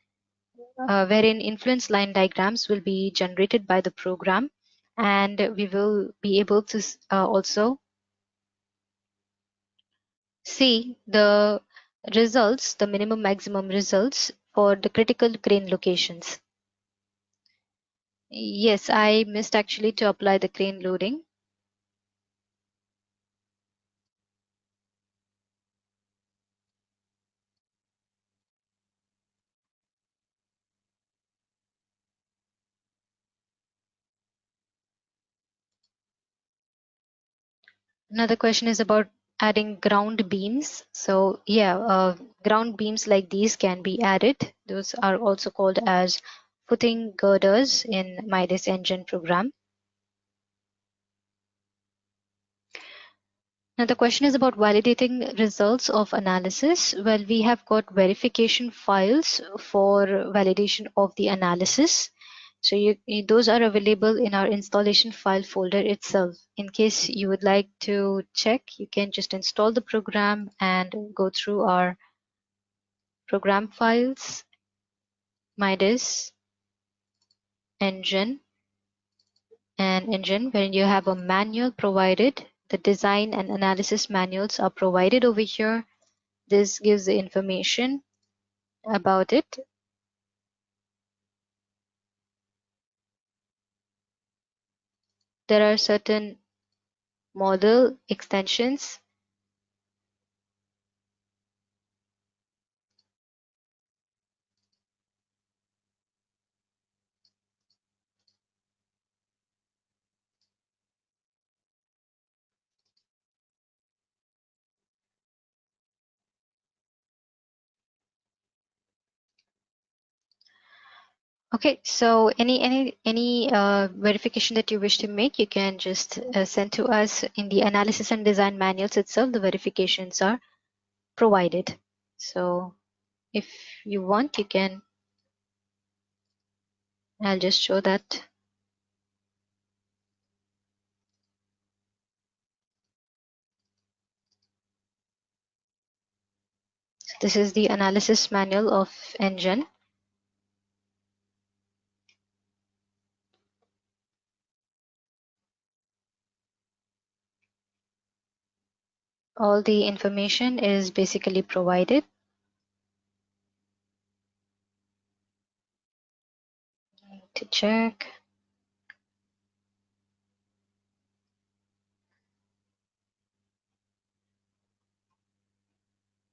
wherein influence line diagrams will be generated by the program, and we will be able to also see the results, the minimum maximum results for the critical crane locations. Yes, I missed actually to apply the crane loading. Another question is about adding ground beams. So yeah, ground beams like these can be added. Those are also called as footing girders in Midas engine program. Now the question is about validating results of analysis. Well, we have got verification files for validation of the analysis. So those are available in our installation file folder itself. In case you would like to check, you can just install the program and go through our program files, Midas, engine, and engine, wherein you have a manual provided. The design and analysis manuals are provided over here. This gives the information about it. There are certain model extensions. Okay, so any verification that you wish to make, you can just send to us in the analysis and design manuals itself. The verifications are provided. So if you want, you can. I'll just show that. This is the analysis manual of engine. All the information is basically provided. To check.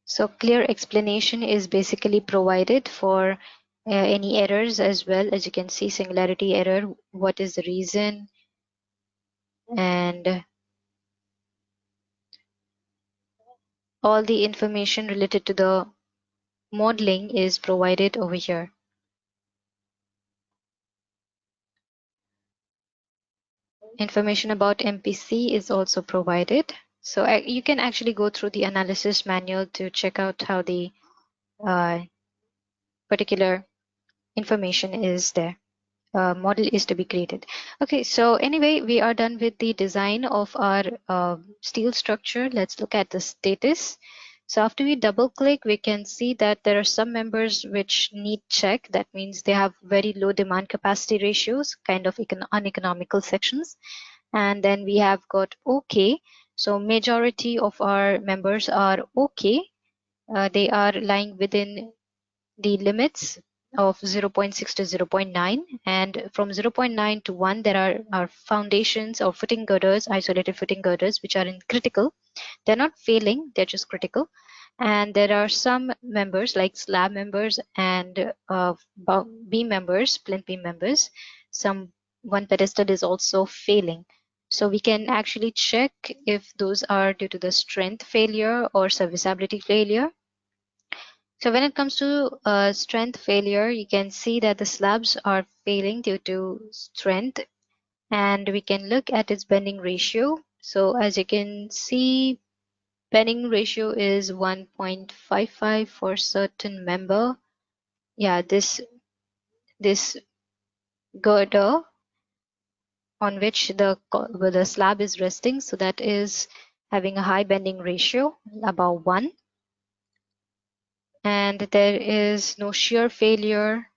So clear explanation is basically provided for any errors, as well as you can see singularity error, what is the reason, and all the information related to the modeling is provided over here. Information about MPC is also provided. So you can actually go through the analysis manual to check out how the particular information is there. Model is to be created. Okay, so anyway, we are done with the design of our steel structure. Let's look at the status. So after we double click, we can see that there are some members which need check. That means they have very low demand capacity ratios, kind of uneconomical sections. And then we have got okay. So majority of our members are okay. They are lying within the limits of 0.6 to 0.9, and from 0.9 to 1 there are foundations or footing girders, isolated footing girders, which are in critical. They're not failing, they're just critical. And there are some members like slab members and beam members, plinth beam members. One pedestal is also failing. So we can actually check if those are due to the strength failure or serviceability failure. So when it comes to strength failure, you can see that the slabs are failing due to strength, and we can look at its bending ratio. So as you can see, bending ratio is 1.55 for certain member. Yeah, this girder on which the slab is resting, so that is having a high bending ratio, about 1. And there is no shear failure.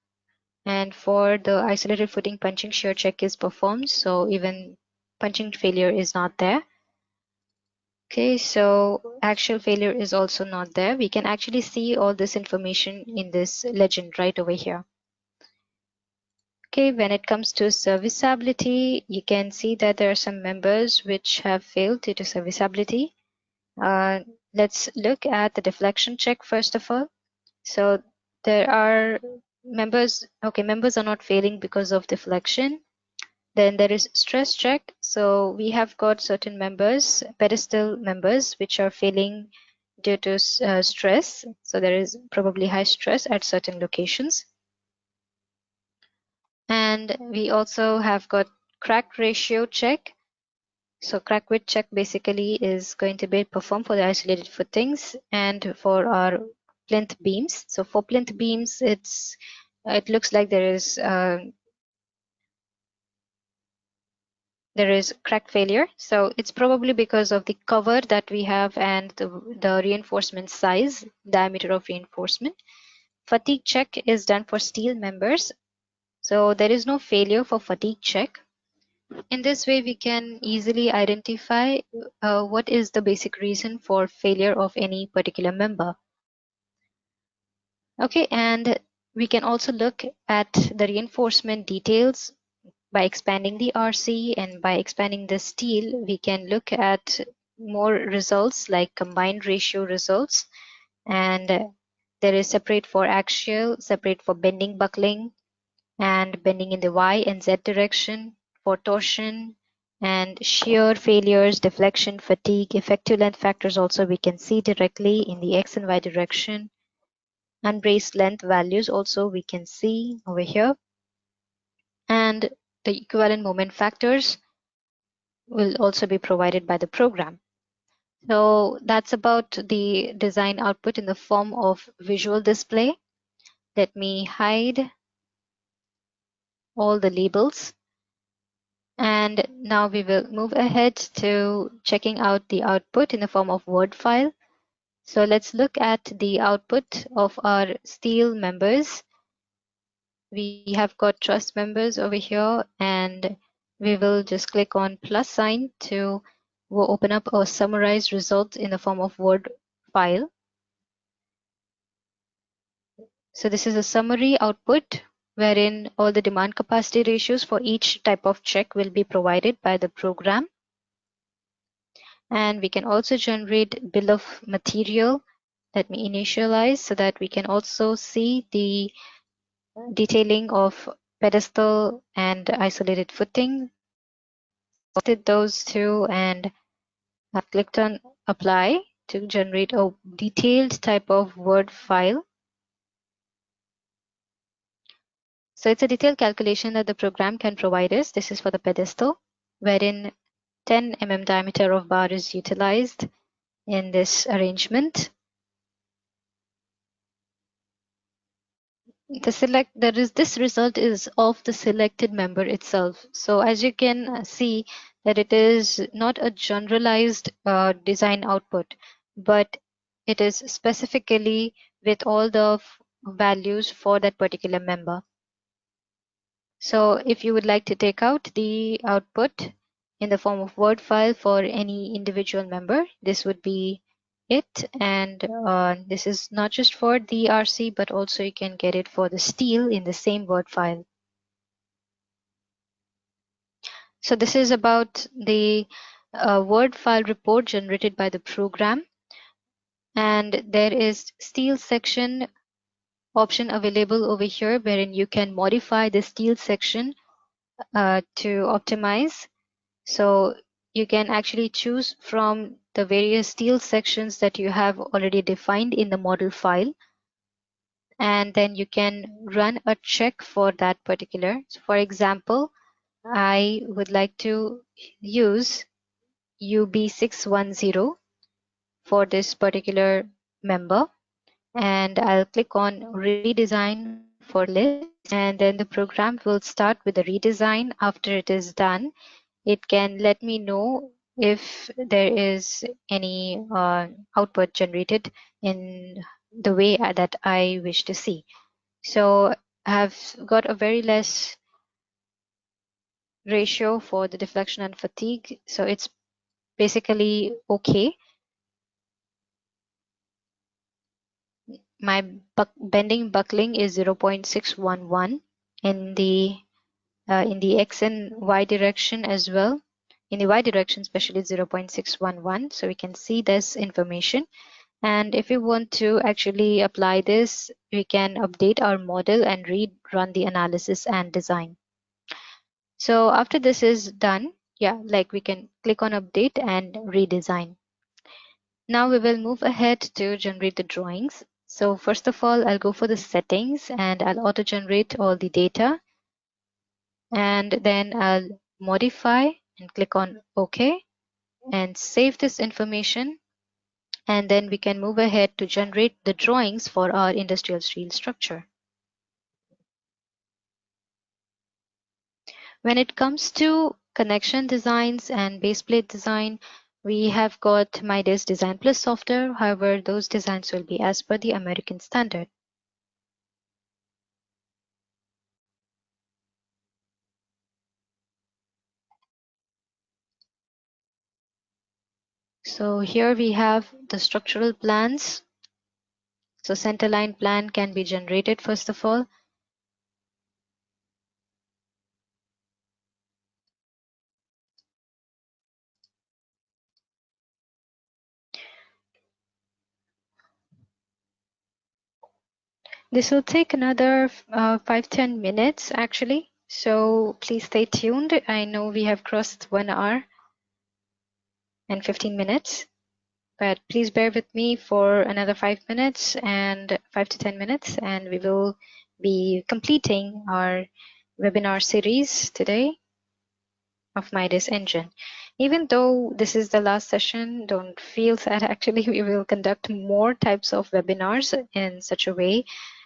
And for the isolated footing, punching shear check is performed, so even punching failure is not there. Okay, so actual failure is also not there. We can actually see all this information in this legend right over here. Okay, when it comes to serviceability, you can see that there are some members which have failed due to serviceability. Let's look at the deflection check first of all. So there are members, okay, members are not failing because of deflection. Then there is stress check. So we have got certain members, pedestal members, which are failing due to stress. So there is probably high stress at certain locations. And we also have got crack ratio check. So crack width check basically is going to be performed for the isolated footings and for our plinth beams. So for plinth beams, it looks like there is crack failure. So it's probably because of the cover that we have and the reinforcement size, diameter of reinforcement. Fatigue check is done for steel members. So there is no failure for fatigue check. In this way, we can easily identify what is the basic reason for failure of any particular member. Okay, and we can also look at the reinforcement details by expanding the RC, and by expanding the steel, we can look at more results like combined ratio results. And there is separate for axial, separate for bending buckling, and bending in the Y and Z direction, for torsion, and shear failures, deflection, fatigue, effective length factors also we can see directly in the X and Y direction. Unbraced length values also we can see over here. And the equivalent moment factors will also be provided by the program. So that's about the design output in the form of visual display. Let me hide all the labels. And now we will move ahead to checking out the output in the form of Word file. So let's look at the output of our steel members. We have got truss members over here, and we will just click on plus sign to open up a summarized result in the form of Word file. So this is a summary output wherein all the demand capacity ratios for each type of check will be provided by the program. And we can also generate bill of material. Let me initialize so that we can also see the detailing of pedestal and isolated footing. Selected those two and I've clicked on apply to generate a detailed type of Word file. So it's a detailed calculation that the program can provide us. This is for the pedestal, wherein 10 mm diameter of bar is utilized in this arrangement. This result is of the selected member itself. So as you can see that it is not a generalized design output, but it is specifically with all the values for that particular member. So if you would like to take out the output in the form of Word file for any individual member, this would be it. And this is not just for the RC, but also you can get it for the steel in the same Word file. So this is about the Word file report generated by the program. And there is steel section option available over here, wherein you can modify the steel section to optimize. So you can actually choose from the various steel sections that you have already defined in the model file. And then you can run a check for that particular. So for example, I would like to use UB610 for this particular member. And I'll click on redesign for list, and then the program will start with the redesign. After it is done, it can let me know if there is any output generated in the way that I wish to see. So I have got a very less ratio for the deflection and fatigue. So it's basically okay. My bending buckling is 0.611 in the X and Y direction as well. In the Y direction, especially 0.611. So we can see this information. And if we want to actually apply this, we can update our model and rerun the analysis and design. So after this is done, yeah, like we can click on update and redesign. Now we will move ahead to generate the drawings. So first of all, I'll go for the settings and I'll auto generate all the data. And then I'll modify and click on OK and save this information. And then we can move ahead to generate the drawings for our industrial steel structure. When it comes to connection designs and base plate design, we have got Midas Design Plus software. However, those designs will be as per the American standard. So here we have the structural plans. So centerline plan can be generated first of all. This will take another 5-10 minutes actually. So please stay tuned. I know we have crossed 1 hour and 15 minutes, but please bear with me for another 5 minutes and 5 to 10 minutes, and we will be completing our webinar series today of Midas Engine. Even though this is the last session, don't feel sad. Actually, we will conduct more types of webinars in such a way.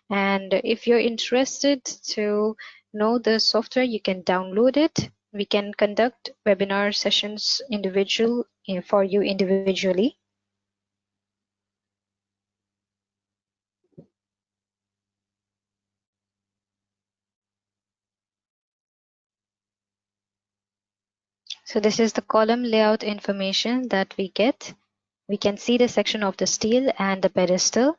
And if you're interested to know the software, you can download it. We can conduct webinar sessions for you individually. So this is the column layout information that we get. We can see the section of the steel and the pedestal.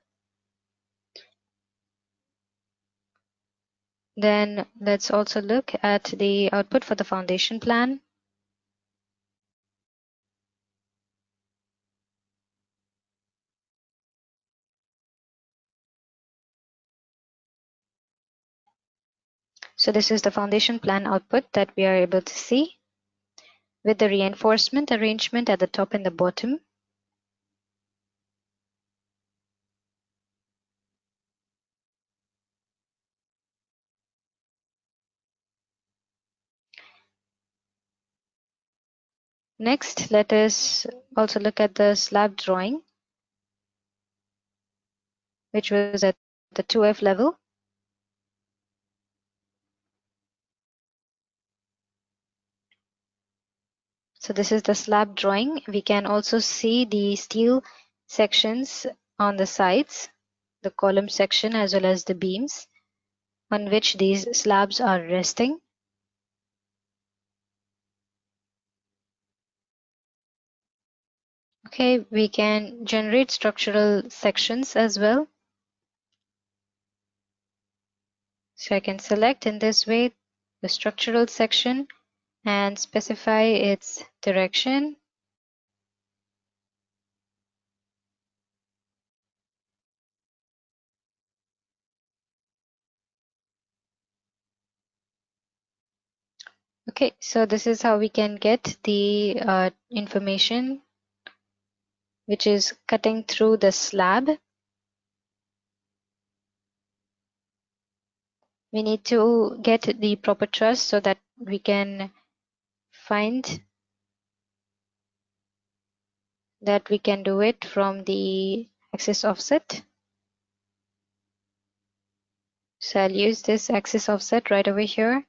Then let's also look at the output for the foundation plan. So this is the foundation plan output that we are able to see with the reinforcement arrangement at the top and the bottom. Next, let us also look at the slab drawing, which was at the 2F level. So this is the slab drawing. We can also see the steel sections on the sides, the column section as well as the beams on which these slabs are resting. Okay, we can generate structural sections as well. So I can select in this way the structural section and specify its direction. Okay, so this is how we can get the information which is cutting through the slab. We need to get the proper truss so that we can find that we can do it from the axis offset. So I'll use this axis offset right over here.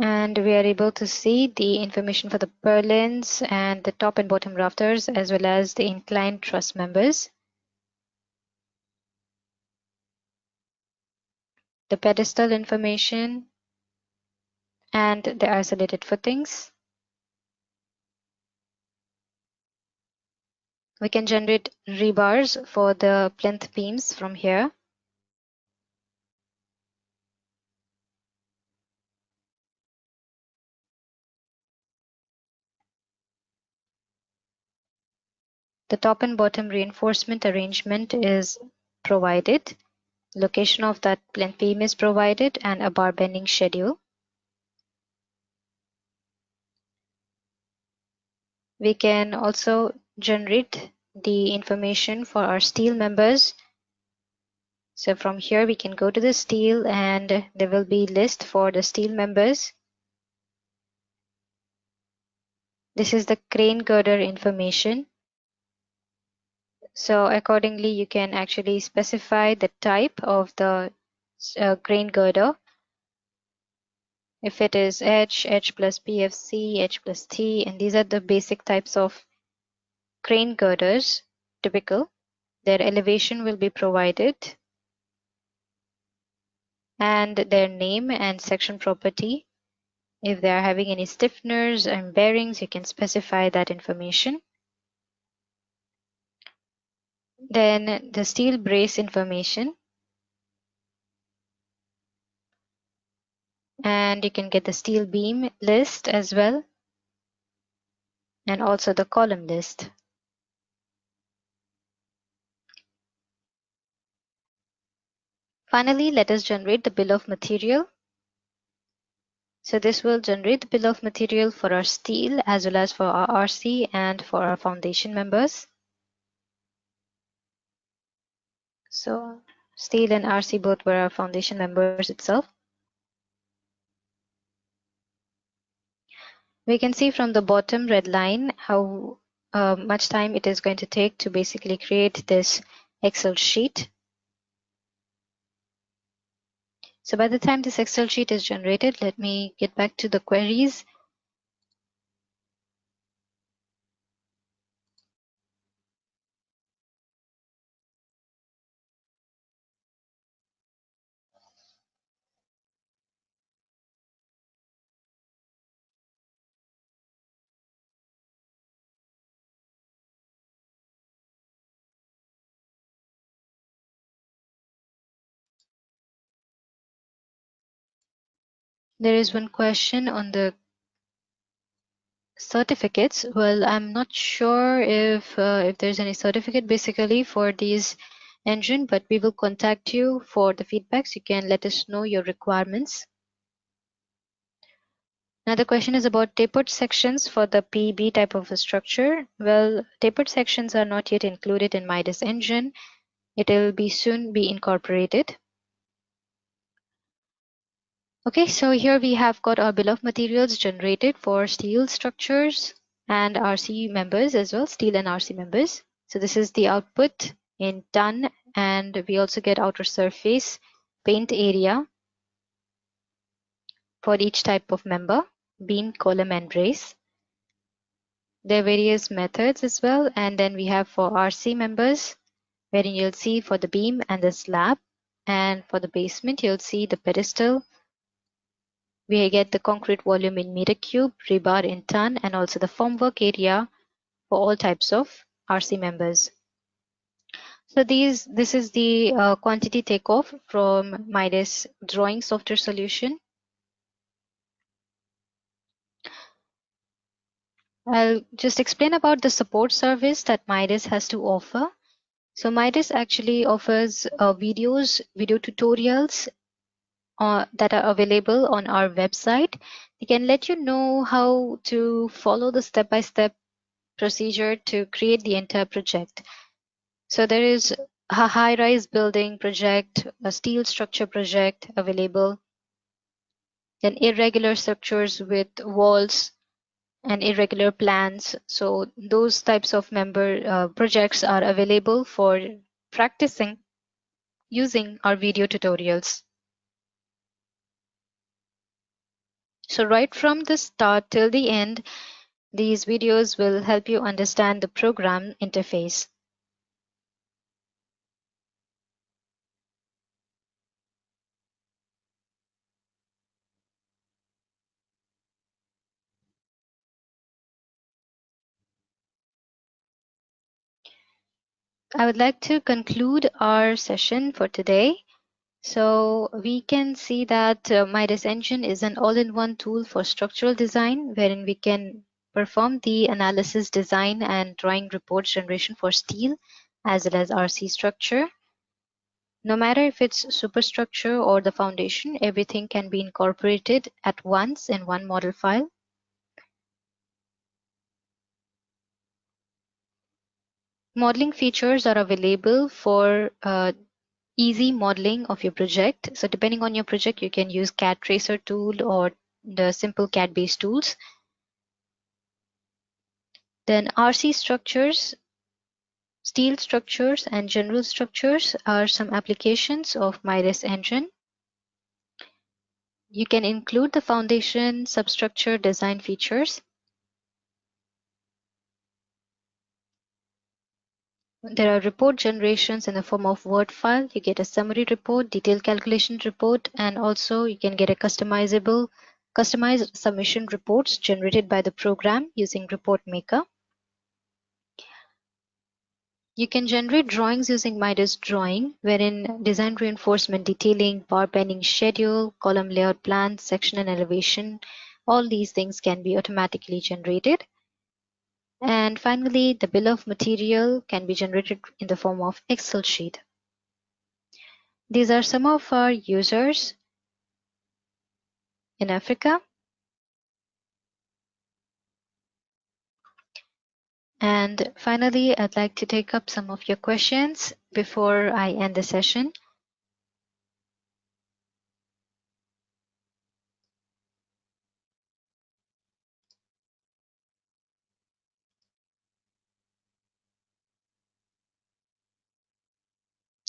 And we are able to see the information for the purlins and the top and bottom rafters, as well as the inclined truss members. The pedestal information and the isolated footings. We can generate rebars for the plinth beams from here. The top and bottom reinforcement arrangement is provided. Location of that plinth beam is provided and a bar bending schedule. We can also generate the information for our steel members. So from here we can go to the steel and there will be list for the steel members. This is the crane girder information. So accordingly you can actually specify the type of the crane girder. If it is H, H plus PFC, H plus T, and these are the basic types of crane girders, typical. Their elevation will be provided and their name and section property. If they are having any stiffeners and bearings, you can specify that information. Then the steel brace information. And you can get the steel beam list as well, and also the column list. Finally, let us generate the bill of material. So this will generate the bill of material for our steel as well as for our RC and for our foundation members. So steel and RC both were our foundation members itself. We can see from the bottom red line how much time it is going to take to basically create this Excel sheet. So by the time this Excel sheet is generated, let me get back to the queries. There is one question on the certificates. Well, I'm not sure if there's any certificate basically for these engine, but we will contact you for the feedbacks. You can let us know your requirements. Now the question is about tapered sections for the PB type of a structure. Well, tapered sections are not yet included in Midas engine. It will be soon be incorporated. Okay, so here we have got our bill of materials generated for steel structures and RC members as well, steel and RC members. So this is the output in ton, and we also get outer surface paint area for each type of member, beam, column, and brace. There are various methods as well, and then we have for RC members, wherein you'll see for the beam and the slab, and for the basement you'll see the pedestal. We get the concrete volume in meter cube, rebar in ton, and also the formwork area for all types of RC members. So this is the quantity takeoff from Midas drawing software solution. I'll just explain about the support service that Midas has to offer. So Midas actually offers video tutorials that are available on our website. They can let you know how to follow the step-by-step procedure to create the entire project. So there is a high-rise building project, a steel structure project available, then irregular structures with walls and irregular plans. So those types of member projects are available for practicing using our video tutorials. So right from the start till the end, these videos will help you understand the program interface. I would like to conclude our session for today. So we can see that Midas Engine is an all-in-one tool for structural design, wherein we can perform the analysis, design, and drawing reports generation for steel as well as RC structure. No matter if it's superstructure or the foundation, everything can be incorporated at once in one model file. Modeling features are available for easy modeling of your project. So depending on your project, you can use CAD tracer tool or the simple CAD based tools. Then RC structures, steel structures, and general structures are some applications of Midas Engine. You can include the foundation substructure design features. There are report generations in the form of Word file. You get a summary report, detailed calculation report, and also you can get a customized submission reports generated by the program using Report Maker. You can generate drawings using Midas Drawing, wherein design reinforcement, detailing, bar bending schedule, column layout plan, section and elevation, all these things can be automatically generated. And finally, the bill of material can be generated in the form of Excel sheet. These are some of our users in Africa. And finally, I'd like to take up some of your questions before I end the session.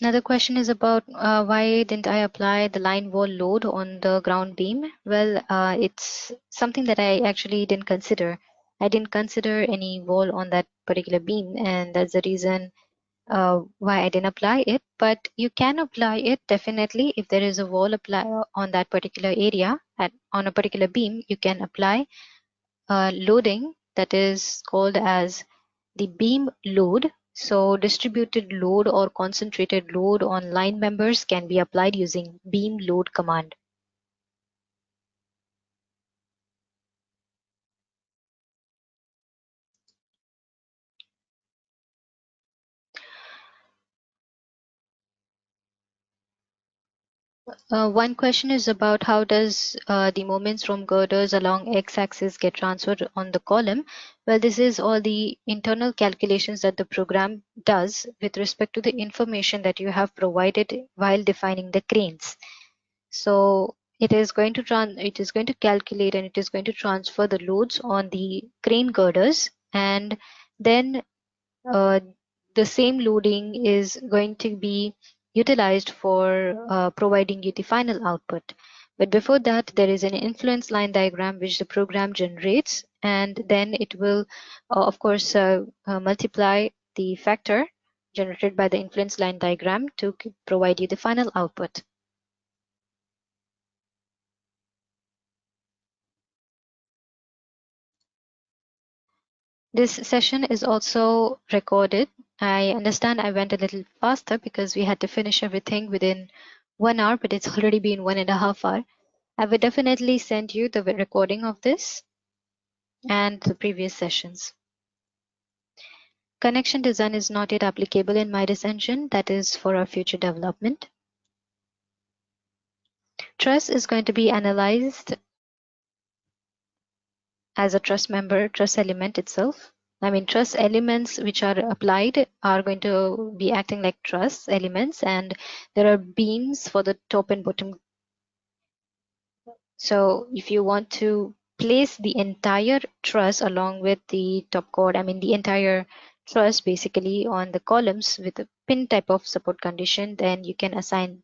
Another question is about why didn't I apply the line wall load on the ground beam? Well, it's something that I actually didn't consider. I didn't consider any wall on that particular beam, and that's the reason why I didn't apply it. But you can apply it definitely if there is a wall apply on that particular area on a particular beam. You can apply loading that is called as the beam load. So distributed load or concentrated load on line members can be applied using beam load command. One question is about how does the moments from girders along x-axis get transferred on the column? Well, this is all the internal calculations that the program does with respect to the information that you have provided while defining the cranes. So it is going to calculate and it is going to transfer the loads on the crane girders, and then uh, the same loading is going to be utilized for providing you the final output. But before that, there is an influence line diagram which the program generates, and then it will, of course, multiply the factor generated by the influence line diagram to provide you the final output. This session is also recorded. I understand I went a little faster because we had to finish everything within 1 hour, but it's already been 1.5 hours. I will definitely send you the recording of this and the previous sessions. Connection design is not yet applicable in Midas Engine. That is for our future development. Truss is going to be analyzed as a truss member, truss element itself. I mean, truss elements which are applied are going to be acting like truss elements, and there are beams for the top and bottom. So if you want to place the entire truss along with the top chord, I mean the entire truss basically on the columns with a pin type of support condition, then you can assign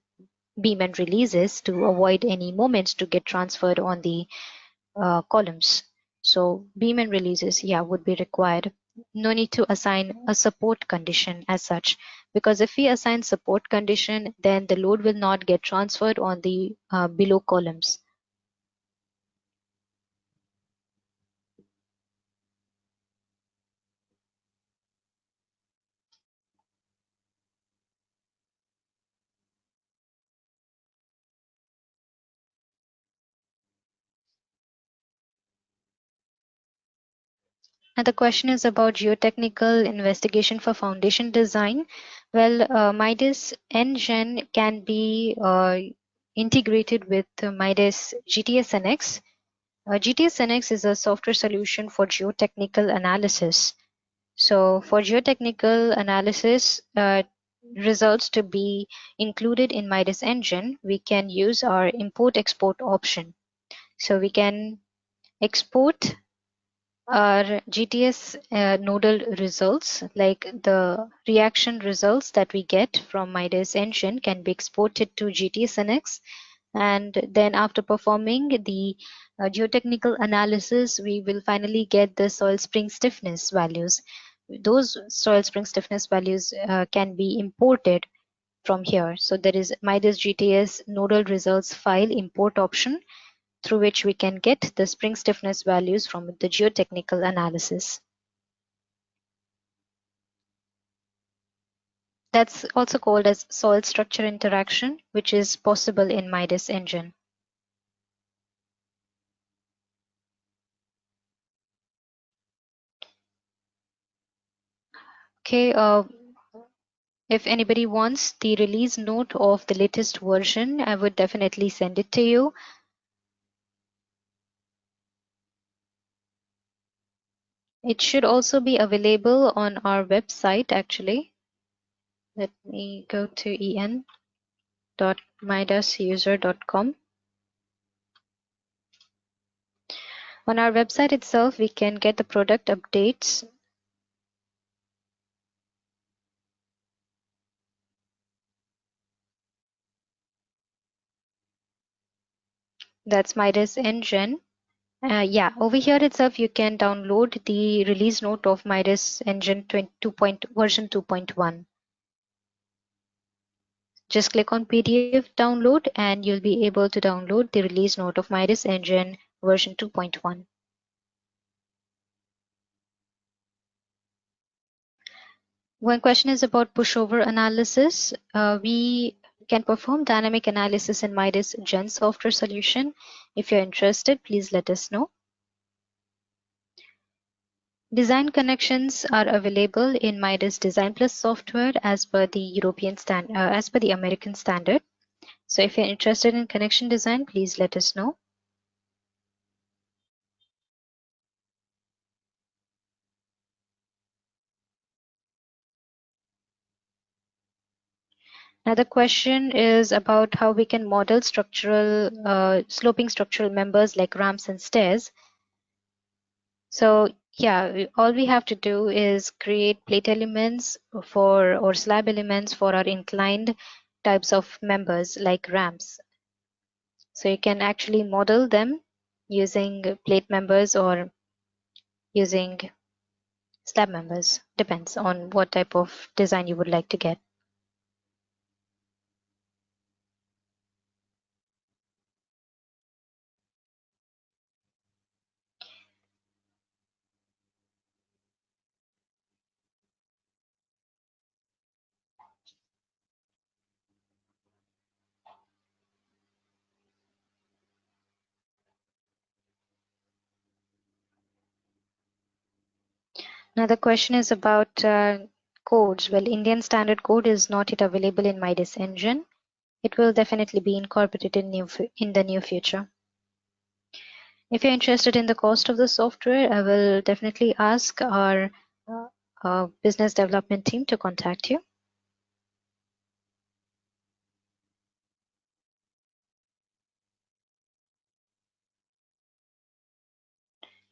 beam and releases to avoid any moments to get transferred on the columns. So beam and releases, yeah, would be required. No need to assign a support condition as such, because if we assign support condition, then the load will not get transferred on the below columns. And the question is about geotechnical investigation for foundation design. Well, MIDAS NGen can be integrated with MIDAS GTS-NX. GTS-NX is a software solution for geotechnical analysis. So for geotechnical analysis results to be included in MIDAS engine, we can use our import-export option. So we can export our GTS nodal results, like the reaction results that we get from MIDAS engine can be exported to GTS-NX, and then after performing the geotechnical analysis, we will finally get the soil spring stiffness values. Those soil spring stiffness values can be imported from here. So there is MIDAS GTS nodal results file import option, through which we can get the spring stiffness values from the geotechnical analysis. That's also called as soil structure interaction, which is possible in MIDAS engine. Okay, if anybody wants the release note of the latest version, I would definitely send it to you. It should also be available on our website actually. Let me go to en.midasuser.com. On our website itself, we can get the product updates. That's MIDAS engine. Yeah, over here itself, you can download the release note of MIDAS engine version 2.1. Just click on PDF download and you'll be able to download the release note of MIDAS engine version 2.1. One question is about pushover analysis. We can perform dynamic analysis in MIDAS Gen software solution. If you're interested, please let us know. Design connections are available in MIDAS Design Plus software as per the American standard. So if you're interested in connection design, please let us know. Now the question is about how we can model sloping structural members like ramps and stairs. So yeah, all we have to do is create plate elements or slab elements for our inclined types of members like ramps. So you can actually model them using plate members or using slab members. Depends on what type of design you would like to get. Now the question is about codes. Well, Indian Standard Code is not yet available in MIDAS engine. It will definitely be incorporated in the near future. If you're interested in the cost of the software, I will definitely ask our business development team to contact you.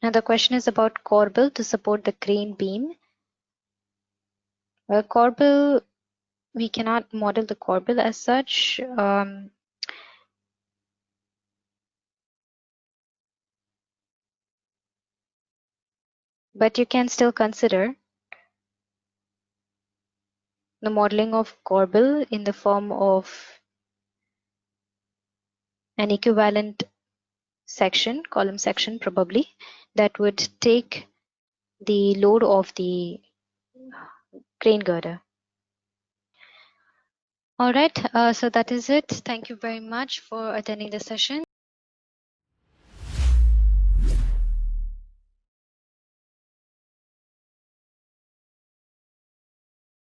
Now the question is about corbel to support the crane beam. Corbel, we cannot model the corbel as such. But you can still consider the modeling of corbel in the form of an equivalent section, column section probably, that would take the load of the crane girder. All right, so that is it. Thank you very much for attending the session.